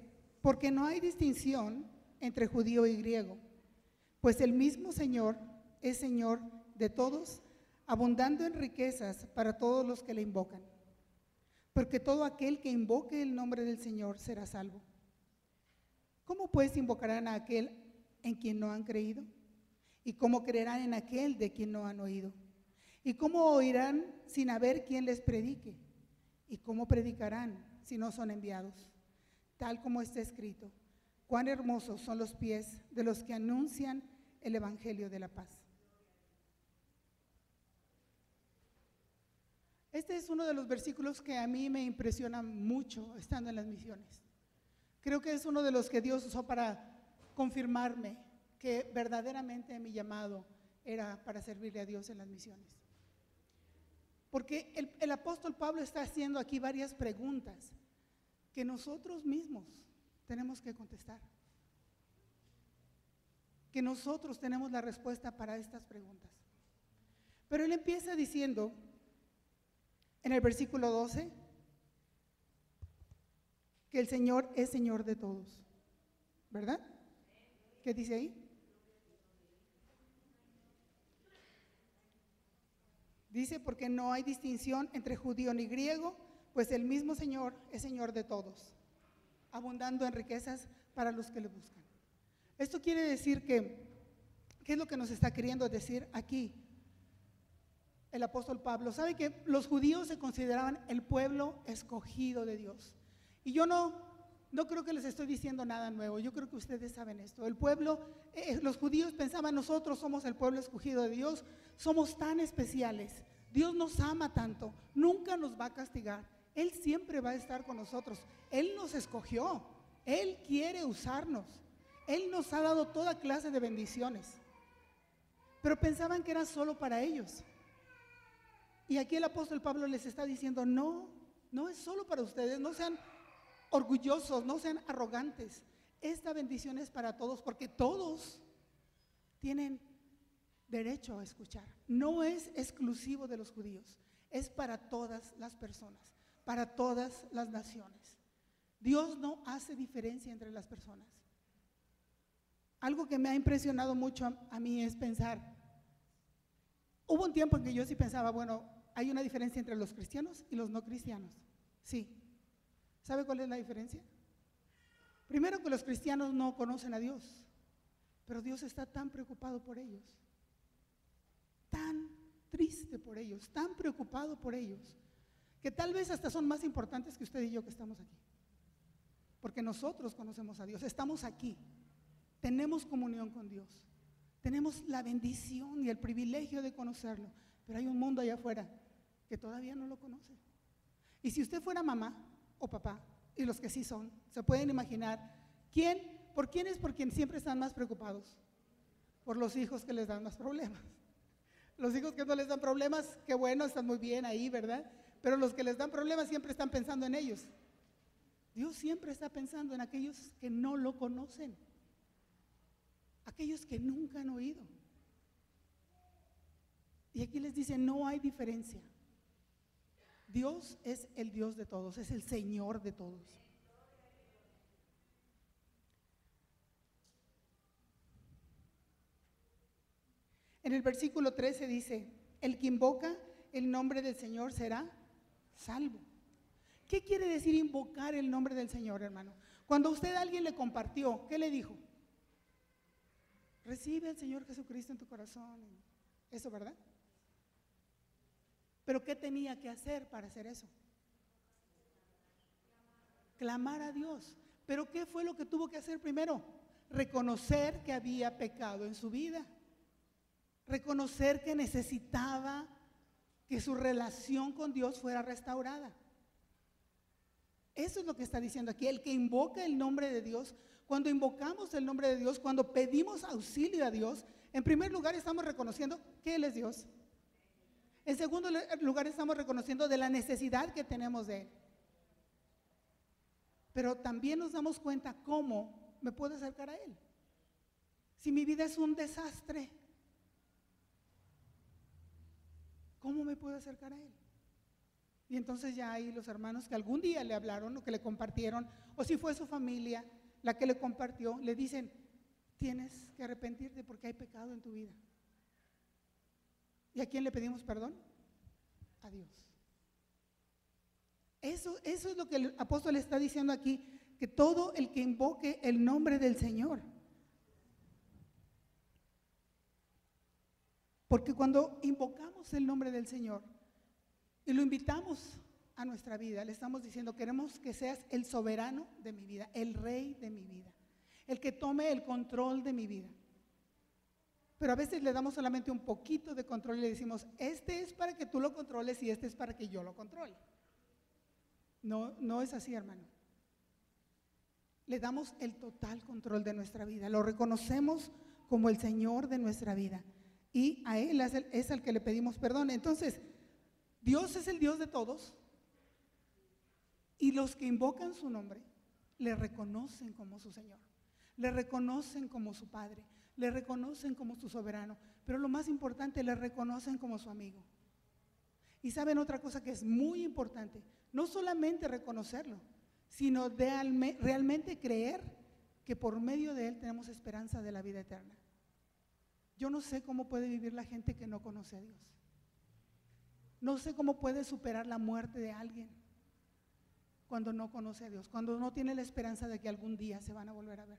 porque no hay distinción entre judío y griego, pues el mismo Señor es Señor de todos, abundando en riquezas para todos los que le invocan. Porque todo aquel que invoque el nombre del Señor será salvo. ¿Cómo pues invocarán a aquel en quien no han creído? ¿Y cómo creerán en aquel de quien no han oído? ¿Y cómo oirán sin haber quien les predique? ¿Y cómo predicarán si no son enviados? Tal como está escrito, cuán hermosos son los pies de los que anuncian el evangelio de la paz. Este es uno de los versículos que a mí me impresiona mucho estando en las misiones. Creo que es uno de los que Dios usó para confirmarme que verdaderamente mi llamado era para servirle a Dios en las misiones. Porque el apóstol Pablo está haciendo aquí varias preguntas que nosotros mismos tenemos que contestar. Que nosotros tenemos la respuesta para estas preguntas. Pero él empieza diciendo en el versículo 12 que el Señor es Señor de todos, ¿verdad? ¿Qué dice ahí? Dice, porque no hay distinción entre judío ni griego, pues el mismo Señor es Señor de todos, abundando en riquezas para los que le buscan. Esto quiere decir que, ¿qué es lo que nos está queriendo decir aquí el apóstol Pablo? Sabe que los judíos se consideraban el pueblo escogido de Dios. Y yo no creo que les estoy diciendo nada nuevo, yo creo que ustedes saben esto. El pueblo, los judíos pensaban, nosotros somos el pueblo escogido de Dios, somos tan especiales, Dios nos ama tanto, nunca nos va a castigar, Él siempre va a estar con nosotros, Él nos escogió, Él quiere usarnos, Él nos ha dado toda clase de bendiciones, pero pensaban que era solo para ellos. Y aquí el apóstol Pablo les está diciendo, no es solo para ustedes, no sean orgullosos, no sean arrogantes. Esta bendición es para todos porque todos tienen derecho a escuchar. No es exclusivo de los judíos, es para todas las personas, para todas las naciones. Dios no hace diferencia entre las personas. Algo que me ha impresionado mucho a mí es pensar, hubo un tiempo en que yo sí pensaba, bueno, hay una diferencia entre los cristianos y los no cristianos. Sí. ¿Sabe cuál es la diferencia? Primero, que los cristianos no conocen a Dios, pero Dios está tan preocupado por ellos, tan triste por ellos, tan preocupado por ellos, que tal vez hasta son más importantes que usted y yo que estamos aquí. Porque nosotros conocemos a Dios, estamos aquí, tenemos comunión con Dios, tenemos la bendición y el privilegio de conocerlo, pero hay un mundo allá afuera que todavía no lo conoce. Y si usted fuera mamá o papá, y los que sí son, se pueden imaginar, ¿por quién es por quien siempre están más preocupados? Por los hijos que les dan más problemas. Los hijos que no les dan problemas, qué bueno, están muy bien ahí, ¿verdad? Pero los que les dan problemas siempre están pensando en ellos. Dios siempre está pensando en aquellos que no lo conocen, aquellos que nunca han oído. Y aquí les dice, no hay diferencia. Dios es el Dios de todos, es el Señor de todos. En el versículo 13 dice, el que invoca el nombre del Señor será salvo. ¿Qué quiere decir invocar el nombre del Señor, hermano? Cuando usted a alguien le compartió, ¿qué le dijo? Recibe al Señor Jesucristo en tu corazón. Eso, ¿verdad? Pero ¿qué tenía que hacer para hacer eso? clamar a Dios. Pero ¿qué fue lo que tuvo que hacer primero? Reconocer que había pecado en su vida. Reconocer que necesitaba que su relación con Dios fuera restaurada. Eso es lo que está diciendo aquí. El que invoca el nombre de Dios, cuando invocamos el nombre de Dios, cuando pedimos auxilio a Dios, en primer lugar estamos reconociendo que Él es Dios. En segundo lugar estamos reconociendo de la necesidad que tenemos de Él. Pero también nos damos cuenta cómo me puedo acercar a Él. Si mi vida es un desastre, ¿cómo me puedo acercar a Él? Y entonces ya hay los hermanos que algún día le hablaron o que le compartieron, o si fue su familia la que le compartió, le dicen, tienes que arrepentirte porque hay pecado en tu vida. ¿Y a quién le pedimos perdón? A Dios. Eso es lo que el apóstol está diciendo aquí, que todo el que invoque el nombre del Señor. Porque cuando invocamos el nombre del Señor y lo invitamos a nuestra vida, le estamos diciendo, queremos que seas el soberano de mi vida, el rey de mi vida, el que tome el control de mi vida. Pero a veces le damos solamente un poquito de control y le decimos, este es para que tú lo controles y este es para que yo lo controle. No es así, hermano. Le damos el total control de nuestra vida, lo reconocemos como el Señor de nuestra vida y a Él es al que le pedimos perdón. Entonces, Dios es el Dios de todos y los que invocan su nombre le reconocen como su Señor, le reconocen como su Padre, le reconocen como su soberano, pero lo más importante, le reconocen como su amigo. Y saben otra cosa que es muy importante, no solamente reconocerlo, sino realmente creer que por medio de Él tenemos esperanza de la vida eterna. Yo no sé cómo puede vivir la gente que no conoce a Dios. No sé cómo puede superar la muerte de alguien cuando no conoce a Dios, cuando no tiene la esperanza de que algún día se van a volver a ver.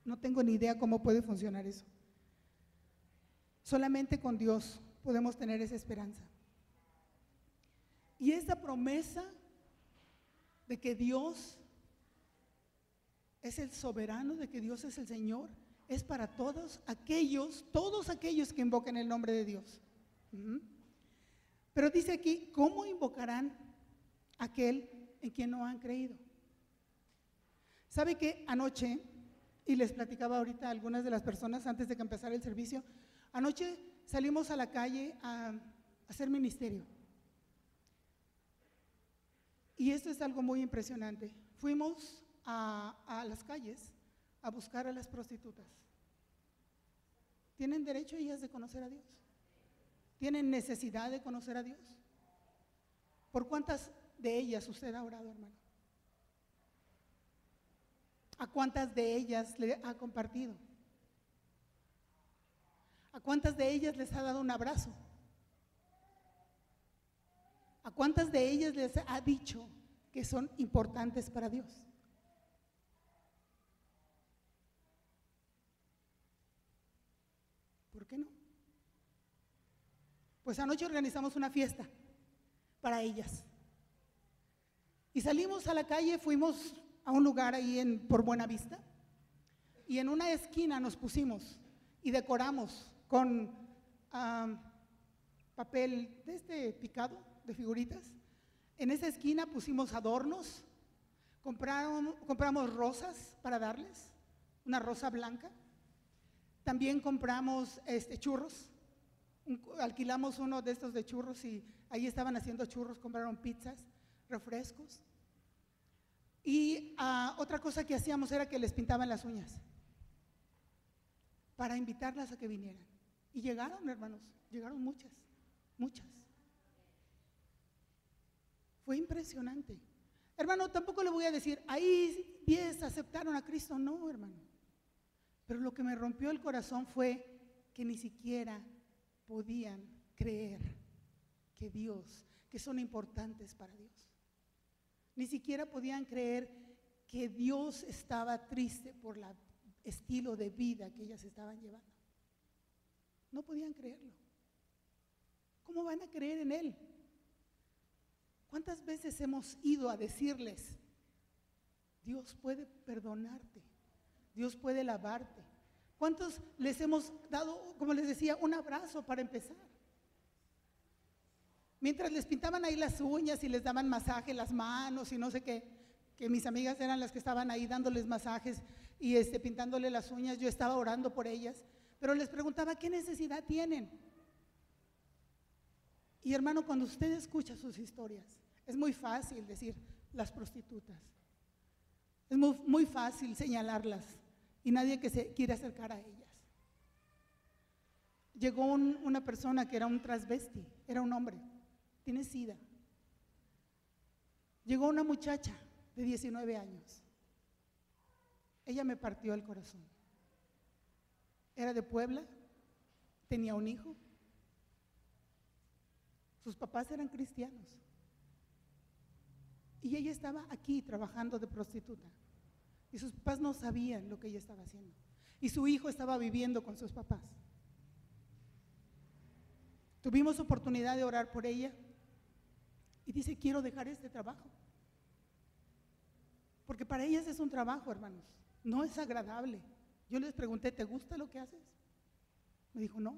No tengo ni idea cómo puede funcionar eso. Solamente con Dios podemos tener esa esperanza. Y esa promesa de que Dios es el soberano, de que Dios es el Señor, es para todos aquellos que invoquen el nombre de Dios. Pero dice aquí, ¿cómo invocarán a aquel en quien no han creído? ¿Sabe que anoche, y les platicaba ahorita a algunas de las personas antes de que empezara el servicio, anoche salimos a la calle a hacer ministerio? Y esto es algo muy impresionante. Fuimos a las calles a buscar a las prostitutas. ¿Tienen derecho ellas de conocer a Dios? ¿Tienen necesidad de conocer a Dios? ¿Por cuántas de ellas usted ha orado, hermano? ¿A cuántas de ellas le ha compartido? ¿A cuántas de ellas les ha dado un abrazo? ¿A cuántas de ellas les ha dicho que son importantes para Dios? ¿Por qué no? Pues anoche organizamos una fiesta para ellas. Y salimos a la calle, fuimos a un lugar ahí por Buenavista, y en una esquina nos pusimos y decoramos con papel de este picado, de figuritas. En esa esquina pusimos adornos, compramos rosas para darles, una rosa blanca. También compramos churros, alquilamos uno de estos de churros y ahí estaban haciendo churros, compraron pizzas, refrescos. Y otra cosa que hacíamos era que les pintaban las uñas para invitarlas a que vinieran. Y llegaron, hermanos, llegaron muchas. Fue impresionante. Hermano, tampoco le voy a decir, ahí 10 aceptaron a Cristo. No, hermano. Pero lo que me rompió el corazón fue que ni siquiera podían creer que son importantes para Dios. Ni siquiera podían creer que Dios estaba triste por el estilo de vida que ellas estaban llevando. No podían creerlo. ¿Cómo van a creer en Él ¿Cuántas veces hemos ido a decirles, Dios puede perdonarte, Dios puede lavarte? ¿Cuántos les hemos dado, como les decía, un abrazo para empezar? Mientras les pintaban ahí las uñas y les daban masaje, las manos y no sé qué, que mis amigas eran las que estaban ahí dándoles masajes y pintándole las uñas, yo estaba orando por ellas, pero les preguntaba, ¿qué necesidad tienen? Y hermano, cuando usted escucha sus historias, es muy fácil decir las prostitutas, es muy fácil señalarlas y nadie que se quiere acercar a ellas. Llegó una persona que era un transvesti, era un hombre, tiene SIDA. Llegó una muchacha de 19 años. Ella me partió el corazón. Era de Puebla, tenía un hijo. Sus papás eran cristianos. Y ella estaba aquí trabajando de prostituta. Y sus papás no sabían lo que ella estaba haciendo. Y su hijo estaba viviendo con sus papás. Tuvimos oportunidad de orar por ella. Y dice, quiero dejar este trabajo. Porque para ellas es un trabajo, hermanos. No es agradable. Yo les pregunté, ¿te gusta lo que haces? Me dijo, no.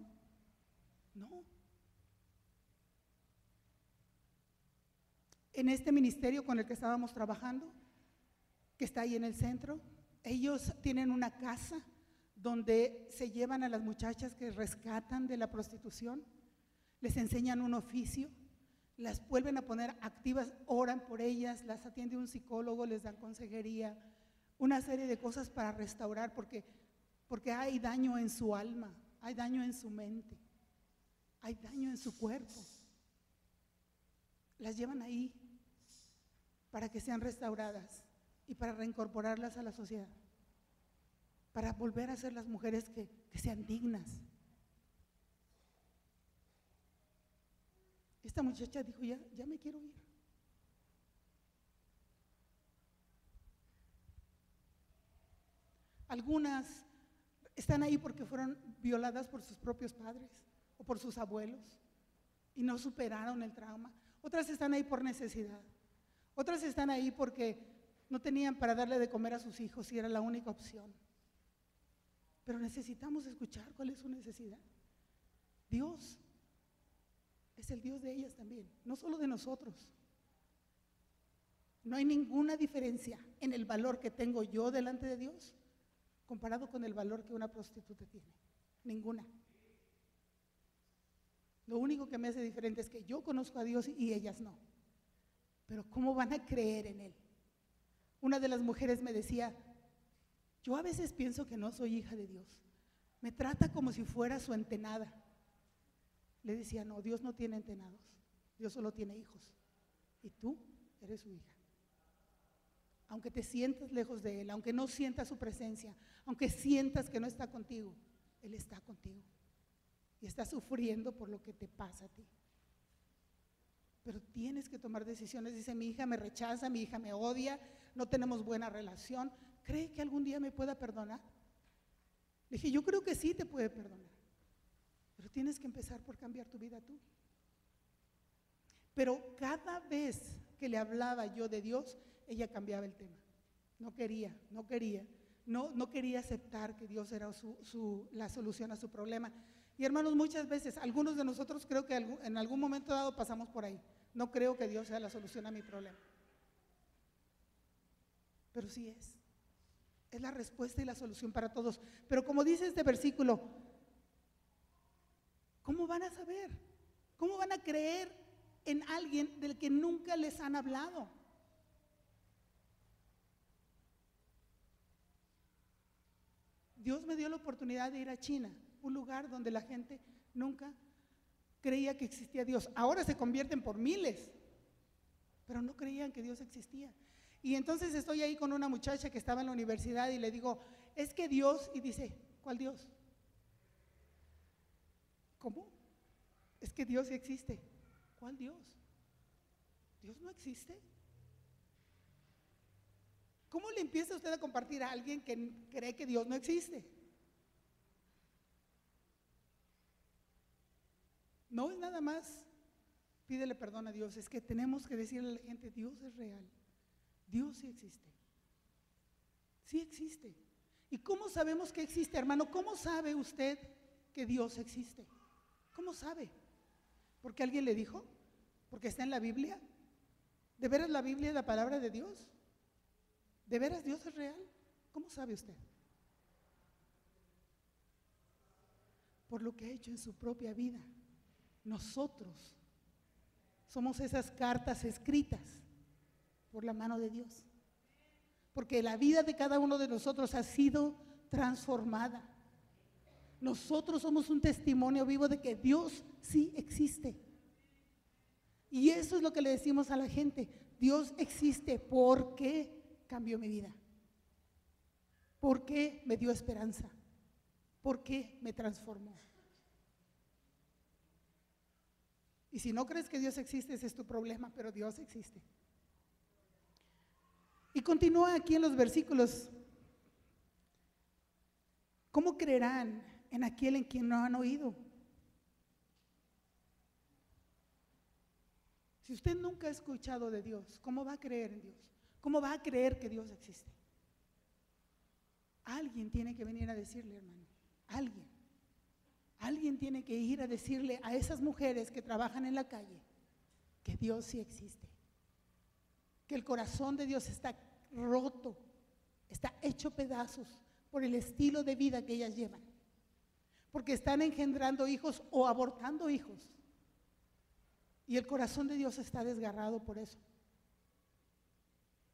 En este ministerio con el que estábamos trabajando, que está ahí en el centro, ellos tienen una casa donde se llevan a las muchachas que rescatan de la prostitución, les enseñan un oficio, las vuelven a poner activas, oran por ellas, las atiende un psicólogo, les dan consejería, una serie de cosas para restaurar, porque hay daño en su alma, hay daño en su mente, hay daño en su cuerpo. Las llevan ahí para que sean restauradas y para reincorporarlas a la sociedad, para volver a ser las mujeres que sean dignas. Esta muchacha dijo, ya me quiero ir. Algunas están ahí porque fueron violadas por sus propios padres o por sus abuelos y no superaron el trauma. Otras están ahí por necesidad. Otras están ahí porque no tenían para darle de comer a sus hijos y era la única opción. Pero necesitamos escuchar cuál es su necesidad. Dios es el Dios de ellas también, no solo de nosotros. No hay ninguna diferencia en el valor que tengo yo delante de Dios comparado con el valor que una prostituta tiene. Ninguna. Lo único que me hace diferente es que yo conozco a Dios y ellas no. Pero ¿cómo van a creer en Él? Una de las mujeres me decía, yo a veces pienso que no soy hija de Dios. Me trata como si fuera su entenada. Le decía, no, Dios no tiene entenados, Dios solo tiene hijos. Y tú eres su hija. Aunque te sientas lejos de Él, aunque no sientas su presencia, aunque sientas que no está contigo, Él está contigo. Y está sufriendo por lo que te pasa a ti. Pero tienes que tomar decisiones. Dice, mi hija me rechaza, mi hija me odia, no tenemos buena relación. ¿Cree que algún día me pueda perdonar? Le dije, yo creo que sí te puede perdonar. Pero tienes que empezar por cambiar tu vida tú. Pero cada vez que le hablaba yo de Dios, ella cambiaba el tema. No quería aceptar que Dios era la solución a su problema. Y hermanos, muchas veces, algunos de nosotros creo que en algún momento dado pasamos por ahí. No creo que Dios sea la solución a mi problema. Pero sí es. Es la respuesta y la solución para todos. Pero como dice este versículo, ¿cómo van a saber? ¿Cómo van a creer en alguien del que nunca les han hablado? Dios me dio la oportunidad de ir a China, un lugar donde la gente nunca creía que existía Dios. Ahora se convierten por miles, pero no creían que Dios existía. Y entonces estoy ahí con una muchacha que estaba en la universidad y le digo, es que Dios, y dice, ¿cuál Dios? ¿Cómo? Es que Dios sí existe. ¿Cuál Dios? ¿Dios no existe? ¿Cómo le empieza usted a compartir a alguien que cree que Dios no existe? No es nada más Pídele perdón a Dios. Es que tenemos que decirle a la gente, Dios es real. Dios sí existe. Sí existe. ¿Y cómo sabemos que existe, hermano? ¿Cómo sabe usted que Dios existe? ¿Cómo sabe? ¿Porque alguien le dijo? ¿Porque está en la Biblia? ¿De veras la Biblia es la palabra de Dios? ¿De veras Dios es real? ¿Cómo sabe usted? Por lo que ha hecho en su propia vida. Nosotros somos esas cartas escritas por la mano de Dios. Porque la vida de cada uno de nosotros ha sido transformada. Nosotros somos un testimonio vivo de que Dios sí existe. Y eso es lo que le decimos a la gente. Dios existe porque cambió mi vida. Porque me dio esperanza. Porque me transformó. Y si no crees que Dios existe, ese es tu problema, pero Dios existe. Y continúa aquí en los versículos. ¿Cómo creerán en aquel en quien no han oído? Si usted nunca ha escuchado de Dios, ¿cómo va a creer en Dios? ¿Cómo va a creer que Dios existe? Alguien tiene que venir a decirle, hermano. Alguien. Alguien tiene que ir a decirle a esas mujeres que trabajan en la calle que Dios sí existe. Que el corazón de Dios está roto, está hecho pedazos por el estilo de vida que ellas llevan, porque están engendrando hijos o abortando hijos, y el corazón de Dios está desgarrado por eso,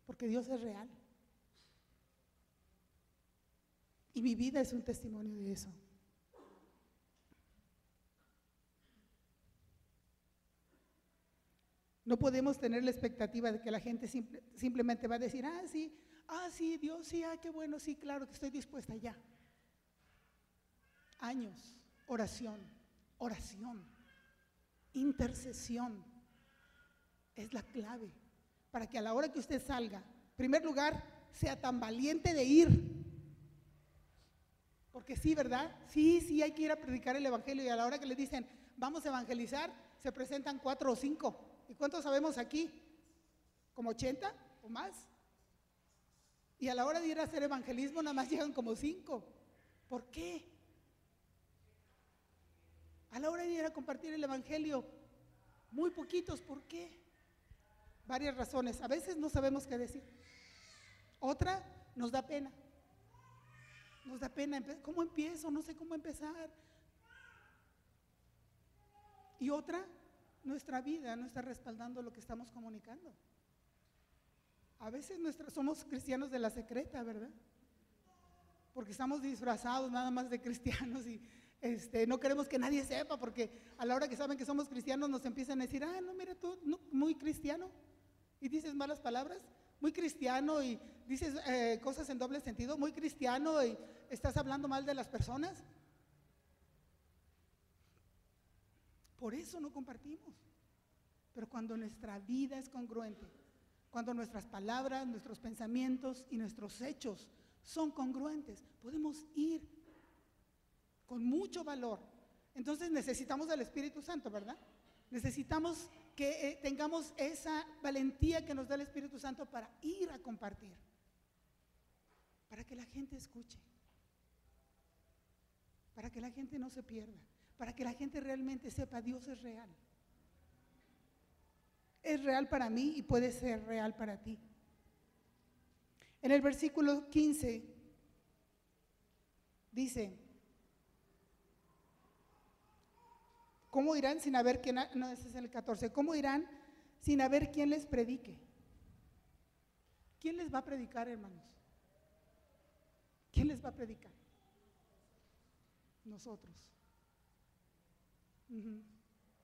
porque Dios es real, y mi vida es un testimonio de eso. No podemos tener la expectativa de que la gente simplemente va a decir, sí, Dios, sí, qué bueno, sí, claro que estoy dispuesta ya. Años, oración, intercesión es la clave para que a la hora que usted salga, en primer lugar, sea tan valiente de ir. Porque sí, ¿verdad? Sí, hay que ir a predicar el evangelio, y a la hora que le dicen, vamos a evangelizar, se presentan 4 o 5. ¿Y cuántos sabemos aquí? ¿Como 80 o más? Y a la hora de ir a hacer evangelismo nada más llegan como 5. ¿Por qué? A la hora de ir a compartir el evangelio, muy poquitos. ¿Por qué? Varias razones. A veces no sabemos qué decir. Otra, nos da pena. Nos da pena. ¿Cómo empiezo? No sé cómo empezar. Y otra, nuestra vida no está respaldando lo que estamos comunicando. A veces somos cristianos de la secreta, ¿verdad? Porque estamos disfrazados nada más de cristianos y no queremos que nadie sepa, porque a la hora que saben que somos cristianos nos empiezan a decir, no, mira tú, no, muy cristiano, y dices malas palabras, muy cristiano, y dices cosas en doble sentido, muy cristiano, y estás hablando mal de las personas. Por eso no compartimos. Pero cuando nuestra vida es congruente, cuando nuestras palabras, nuestros pensamientos y nuestros hechos son congruentes, podemos ir con mucho valor. Entonces necesitamos del Espíritu Santo, ¿verdad? Necesitamos que tengamos esa valentía que nos da el Espíritu Santo para ir a compartir, para que la gente escuche, para que la gente no se pierda, para que la gente realmente sepa Dios es real. Es real para mí y puede ser real para ti. En el versículo 15 dice, ¿cómo irán sin haber quién? No, ese es el 14. ¿Cómo irán sin haber quien les predique? ¿Quién les va a predicar, hermanos? ¿Quién les va a predicar? Nosotros.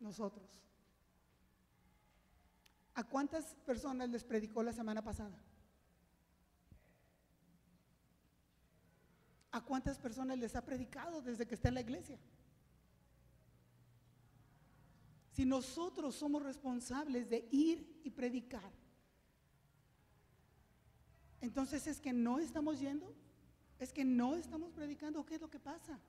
Nosotros. ¿A cuántas personas les predicó la semana pasada? ¿A cuántas personas les ha predicado desde que está en la iglesia? Si nosotros somos responsables de ir y predicar, entonces es que no estamos yendo, es que no estamos predicando. ¿Qué es lo que pasa?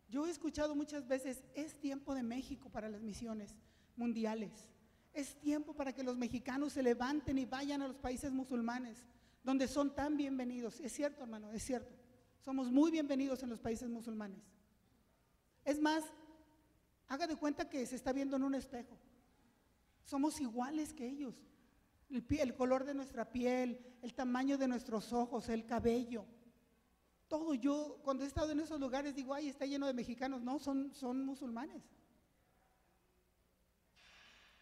Yo he escuchado muchas veces, es tiempo de México para las misiones mundiales. Es tiempo para que los mexicanos se levanten y vayan a los países musulmanes, donde son tan bienvenidos. Es cierto, hermano, es cierto. Somos muy bienvenidos en los países musulmanes. Es más, haga de cuenta que se está viendo en un espejo. Somos iguales que ellos. El color de nuestra piel, el tamaño de nuestros ojos, el cabello. Todo. Yo cuando he estado en esos lugares digo, ay, está lleno de mexicanos. No, son musulmanes.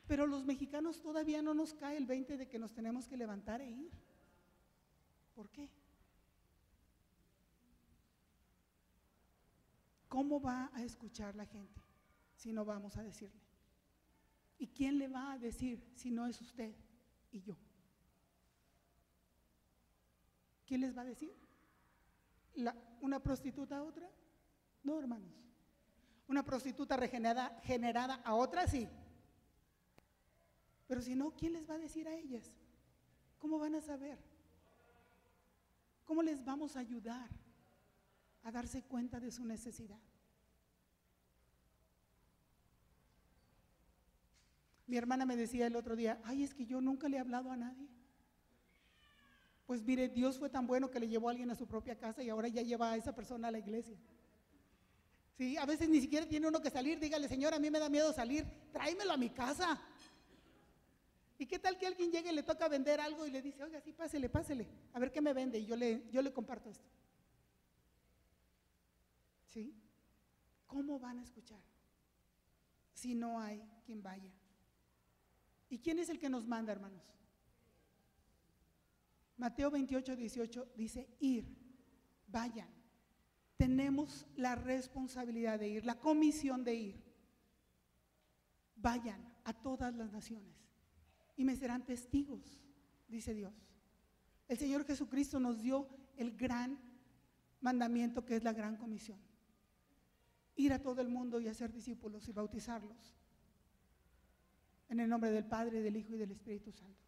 Pero los mexicanos todavía no nos cae el 20 de que nos tenemos que levantar e ir. ¿Por qué? ¿Cómo va a escuchar la gente si no vamos a decirle? ¿Y quién le va a decir si no es usted y yo? ¿Quién les va a decir? ¿Una prostituta a otra? No, hermanos. Una prostituta generada a otra, sí. Pero si no, ¿quién les va a decir a ellas? ¿Cómo van a saber? ¿Cómo les vamos a ayudar a darse cuenta de su necesidad? Mi hermana me decía el otro día, ay, es que yo nunca le he hablado a nadie. Pues mire, Dios fue tan bueno que le llevó a alguien a su propia casa y ahora ya lleva a esa persona a la iglesia. Sí, a veces ni siquiera tiene uno que salir, dígale, Señor, a mí me da miedo salir, tráemelo a mi casa. ¿Y qué tal que alguien llegue y le toca vender algo y le dice, oiga, sí, pásele, a ver qué me vende y yo le comparto esto? ¿Sí? ¿Cómo van a escuchar si no hay quien vaya? ¿Y quién es el que nos manda, hermanos? Mateo 28, 18 dice, ir, vayan. Tenemos la responsabilidad de ir, la comisión de ir. Vayan a todas las naciones y me serán testigos, dice Dios. El Señor Jesucristo nos dio el gran mandamiento que es la gran comisión. Ir a todo el mundo y hacer discípulos y bautizarlos en el nombre del Padre, del Hijo y del Espíritu Santo.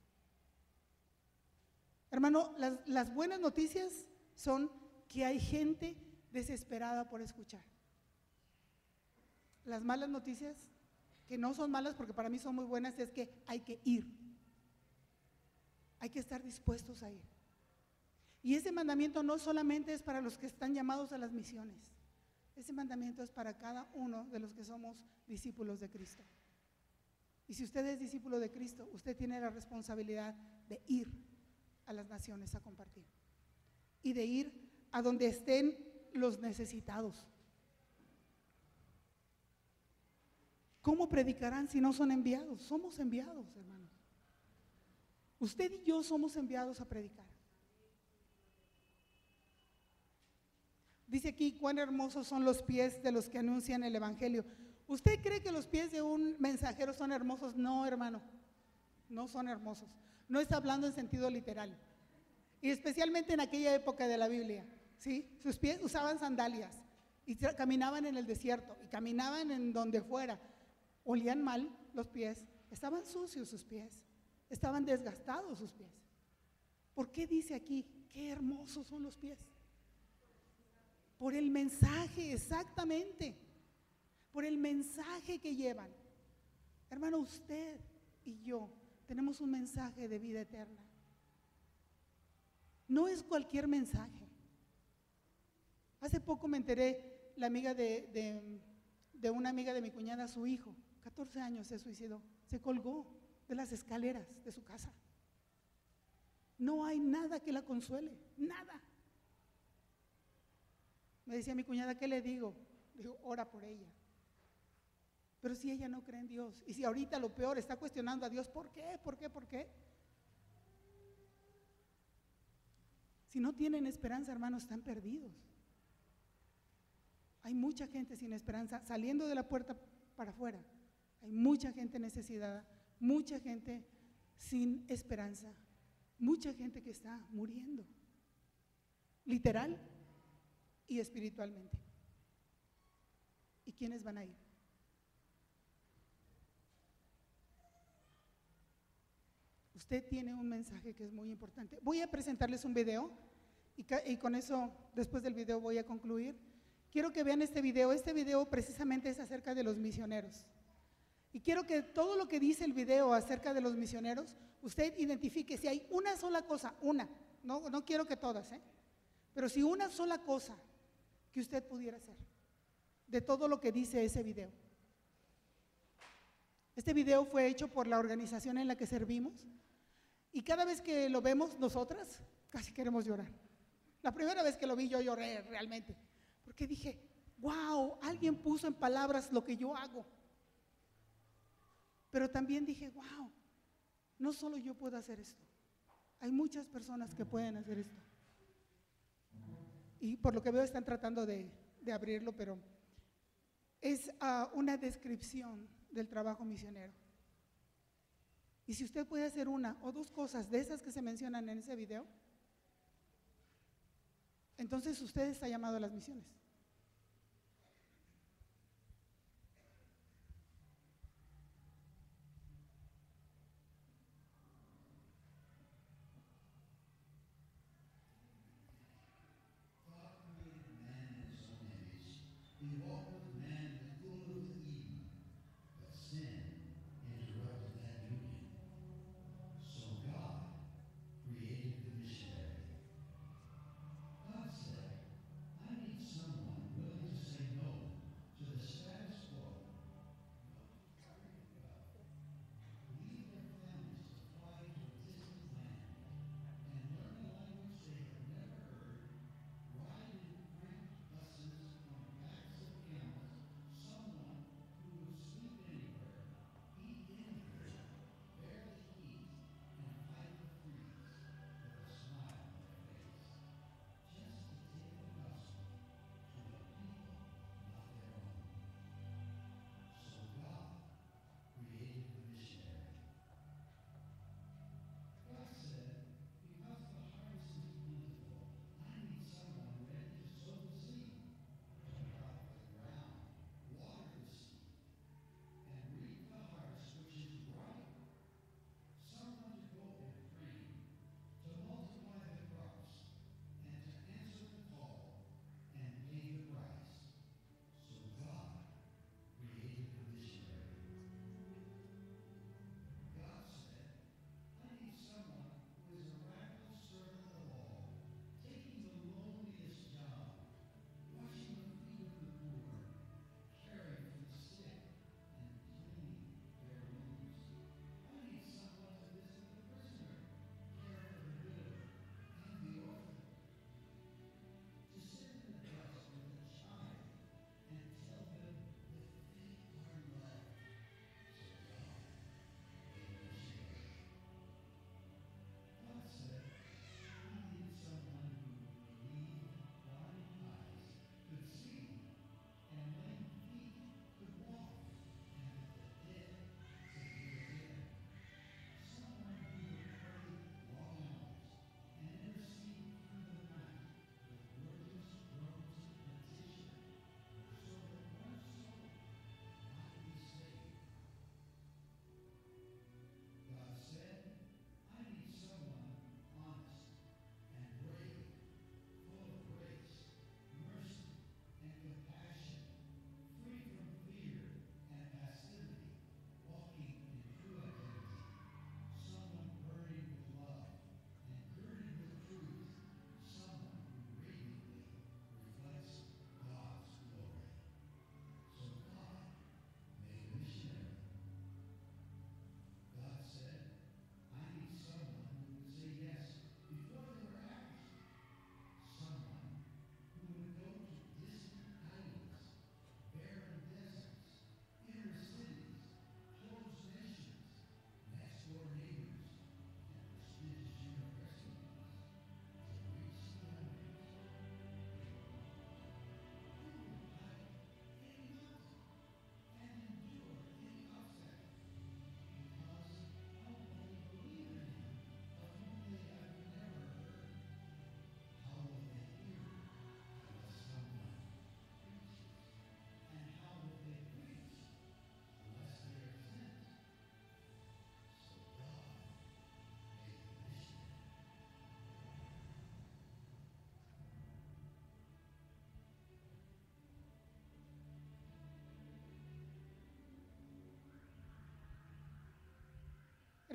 Hermano, las buenas noticias son que hay gente desesperada por escuchar. Las malas noticias, que no son malas porque para mí son muy buenas, es que hay que ir. Hay que estar dispuestos a ir. Y ese mandamiento no solamente es para los que están llamados a las misiones. Ese mandamiento es para cada uno de los que somos discípulos de Cristo. Y si usted es discípulo de Cristo, usted tiene la responsabilidad de ir a las naciones a compartir y de ir a donde estén los necesitados. ¿Cómo predicarán si no son enviados? Somos enviados, hermanos. Usted y yo somos enviados a predicar. Dice aquí, cuán hermosos son los pies de los que anuncian el evangelio. ¿Usted cree que los pies de un mensajero son hermosos? No, hermano, no son hermosos. No está hablando en sentido literal. Y especialmente en aquella época de la Biblia, ¿sí? Sus pies usaban sandalias y caminaban en el desierto y caminaban en donde fuera. Olían mal los pies, estaban sucios sus pies, estaban desgastados sus pies. ¿Por qué dice aquí, qué hermosos son los pies? Por el mensaje, exactamente. Por el mensaje que llevan. Hermano, usted y yo tenemos un mensaje de vida eterna. No es cualquier mensaje. Hace poco me enteré, la amiga de una amiga de mi cuñada, su hijo, 14 años, se suicidó, se colgó de las escaleras de su casa. No hay nada que la consuele, nada. Me decía mi cuñada, ¿qué le digo? Digo, ora por ella. Pero si ella no cree en Dios, y si ahorita lo peor está cuestionando a Dios, ¿por qué? ¿Por qué? ¿Por qué? Si no tienen esperanza, hermanos, están perdidos. Hay mucha gente sin esperanza, saliendo de la puerta para afuera. Hay mucha gente necesitada, mucha gente sin esperanza, mucha gente que está muriendo, literal y espiritualmente. ¿Y quiénes van a ir? Usted tiene un mensaje que es muy importante. Voy a presentarles un video y con eso, después del video voy a concluir. quiero que vean este video. Este video precisamente es acerca de los misioneros. Y quiero que todo lo que dice el video acerca de los misioneros, usted identifique si hay una sola cosa, no quiero que todas, pero si una sola cosa que usted pudiera hacer de todo lo que dice ese video. Este video fue hecho por la organización en la que servimos y cada vez que lo vemos nosotras, casi queremos llorar. La primera vez que lo vi yo lloré realmente, porque dije, wow, alguien puso en palabras lo que yo hago. Pero también dije, wow, no solo yo puedo hacer esto, hay muchas personas que pueden hacer esto. Y por lo que veo están tratando de abrirlo, pero es una descripción del trabajo misionero. Y si usted puede hacer una o dos cosas de esas que se mencionan en ese video, entonces usted está llamado a las misiones. Created the missionary. God said, I need someone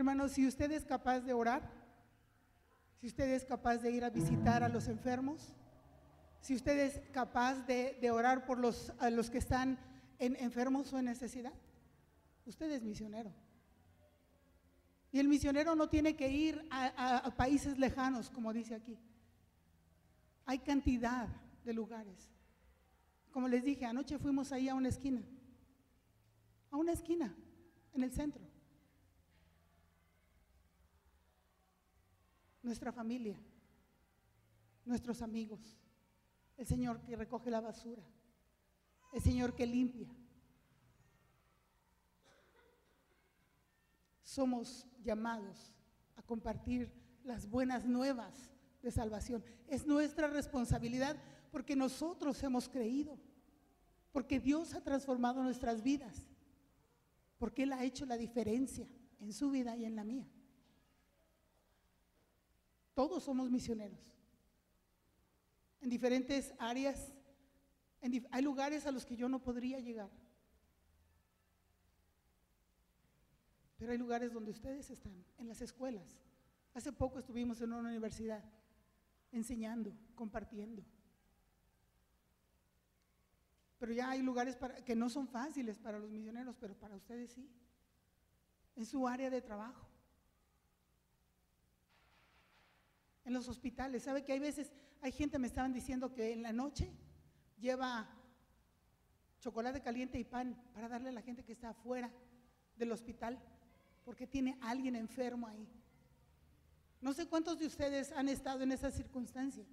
Hermanos, si usted es capaz de orar, si usted es capaz de ir a visitar a los enfermos, si usted es capaz de orar por a los que están enfermos o en necesidad, usted es misionero. Y el misionero no tiene que ir a países lejanos, como dice aquí. Hay cantidad de lugares. Como les dije, anoche fuimos ahí a una esquina en el centro. Nuestra familia, nuestros amigos, el Señor que recoge la basura, el Señor que limpia. Somos llamados a compartir las buenas nuevas de salvación. Es nuestra responsabilidad porque nosotros hemos creído, porque Dios ha transformado nuestras vidas, porque Él ha hecho la diferencia en su vida y en la mía. Todos somos misioneros. En diferentes áreas, hay lugares a los que yo no podría llegar. Pero hay lugares donde ustedes están, en las escuelas. Hace poco estuvimos en una universidad enseñando, compartiendo. Pero ya hay lugares que no son fáciles para los misioneros, pero para ustedes sí. En su área de trabajo. En los hospitales. ¿Sabe que hay veces, hay gente, me estaban diciendo que en la noche lleva chocolate caliente y pan para darle a la gente que está afuera del hospital, porque tiene a alguien enfermo ahí? No sé cuántos de ustedes han estado en esa circunstancia,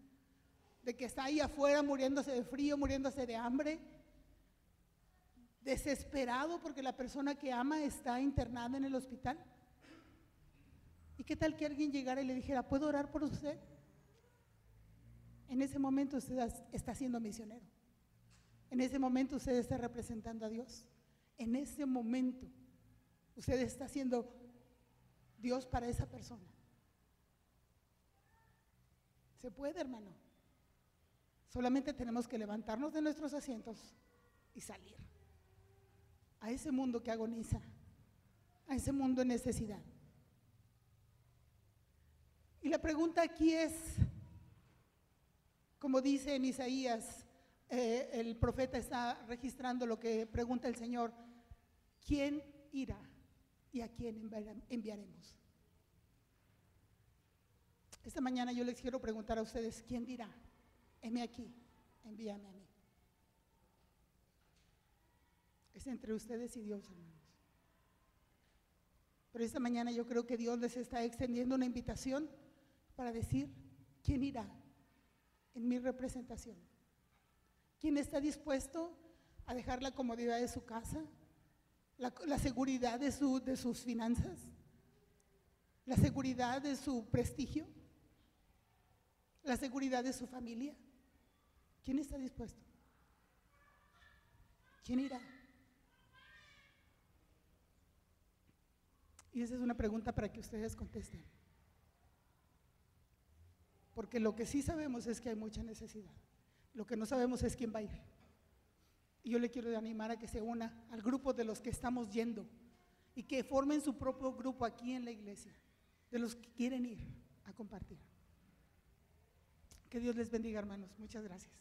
de que está ahí afuera muriéndose de frío, muriéndose de hambre, desesperado porque la persona que ama está internada en el hospital. ¿Y qué tal que alguien llegara y le dijera, ¿puedo orar por usted? En ese momento usted está siendo misionero. En ese momento usted está representando a Dios. En ese momento usted está siendo Dios para esa persona. Se puede, hermano. Solamente tenemos que levantarnos de nuestros asientos y salir a ese mundo que agoniza, a ese mundo en necesidad. Y la pregunta aquí es, como dice en Isaías, el profeta está registrando lo que pregunta el Señor: ¿quién irá y a quién enviaremos? Esta mañana yo les quiero preguntar a ustedes: ¿quién dirá? Heme aquí, envíame a mí. Es entre ustedes y Dios, hermanos. Pero esta mañana yo creo que Dios les está extendiendo una invitación para decir: ¿quién irá en mi representación? ¿Quién está dispuesto a dejar la comodidad de su casa, la seguridad de sus finanzas, la seguridad de su prestigio, la seguridad de su familia? ¿Quién está dispuesto? ¿Quién irá? Y esa es una pregunta para que ustedes contesten. Porque lo que sí sabemos es que hay mucha necesidad. Lo que no sabemos es quién va a ir. Y yo le quiero animar a que se una al grupo de los que estamos yendo y que formen su propio grupo aquí en la iglesia, de los que quieren ir a compartir. Que Dios les bendiga, hermanos. Muchas gracias.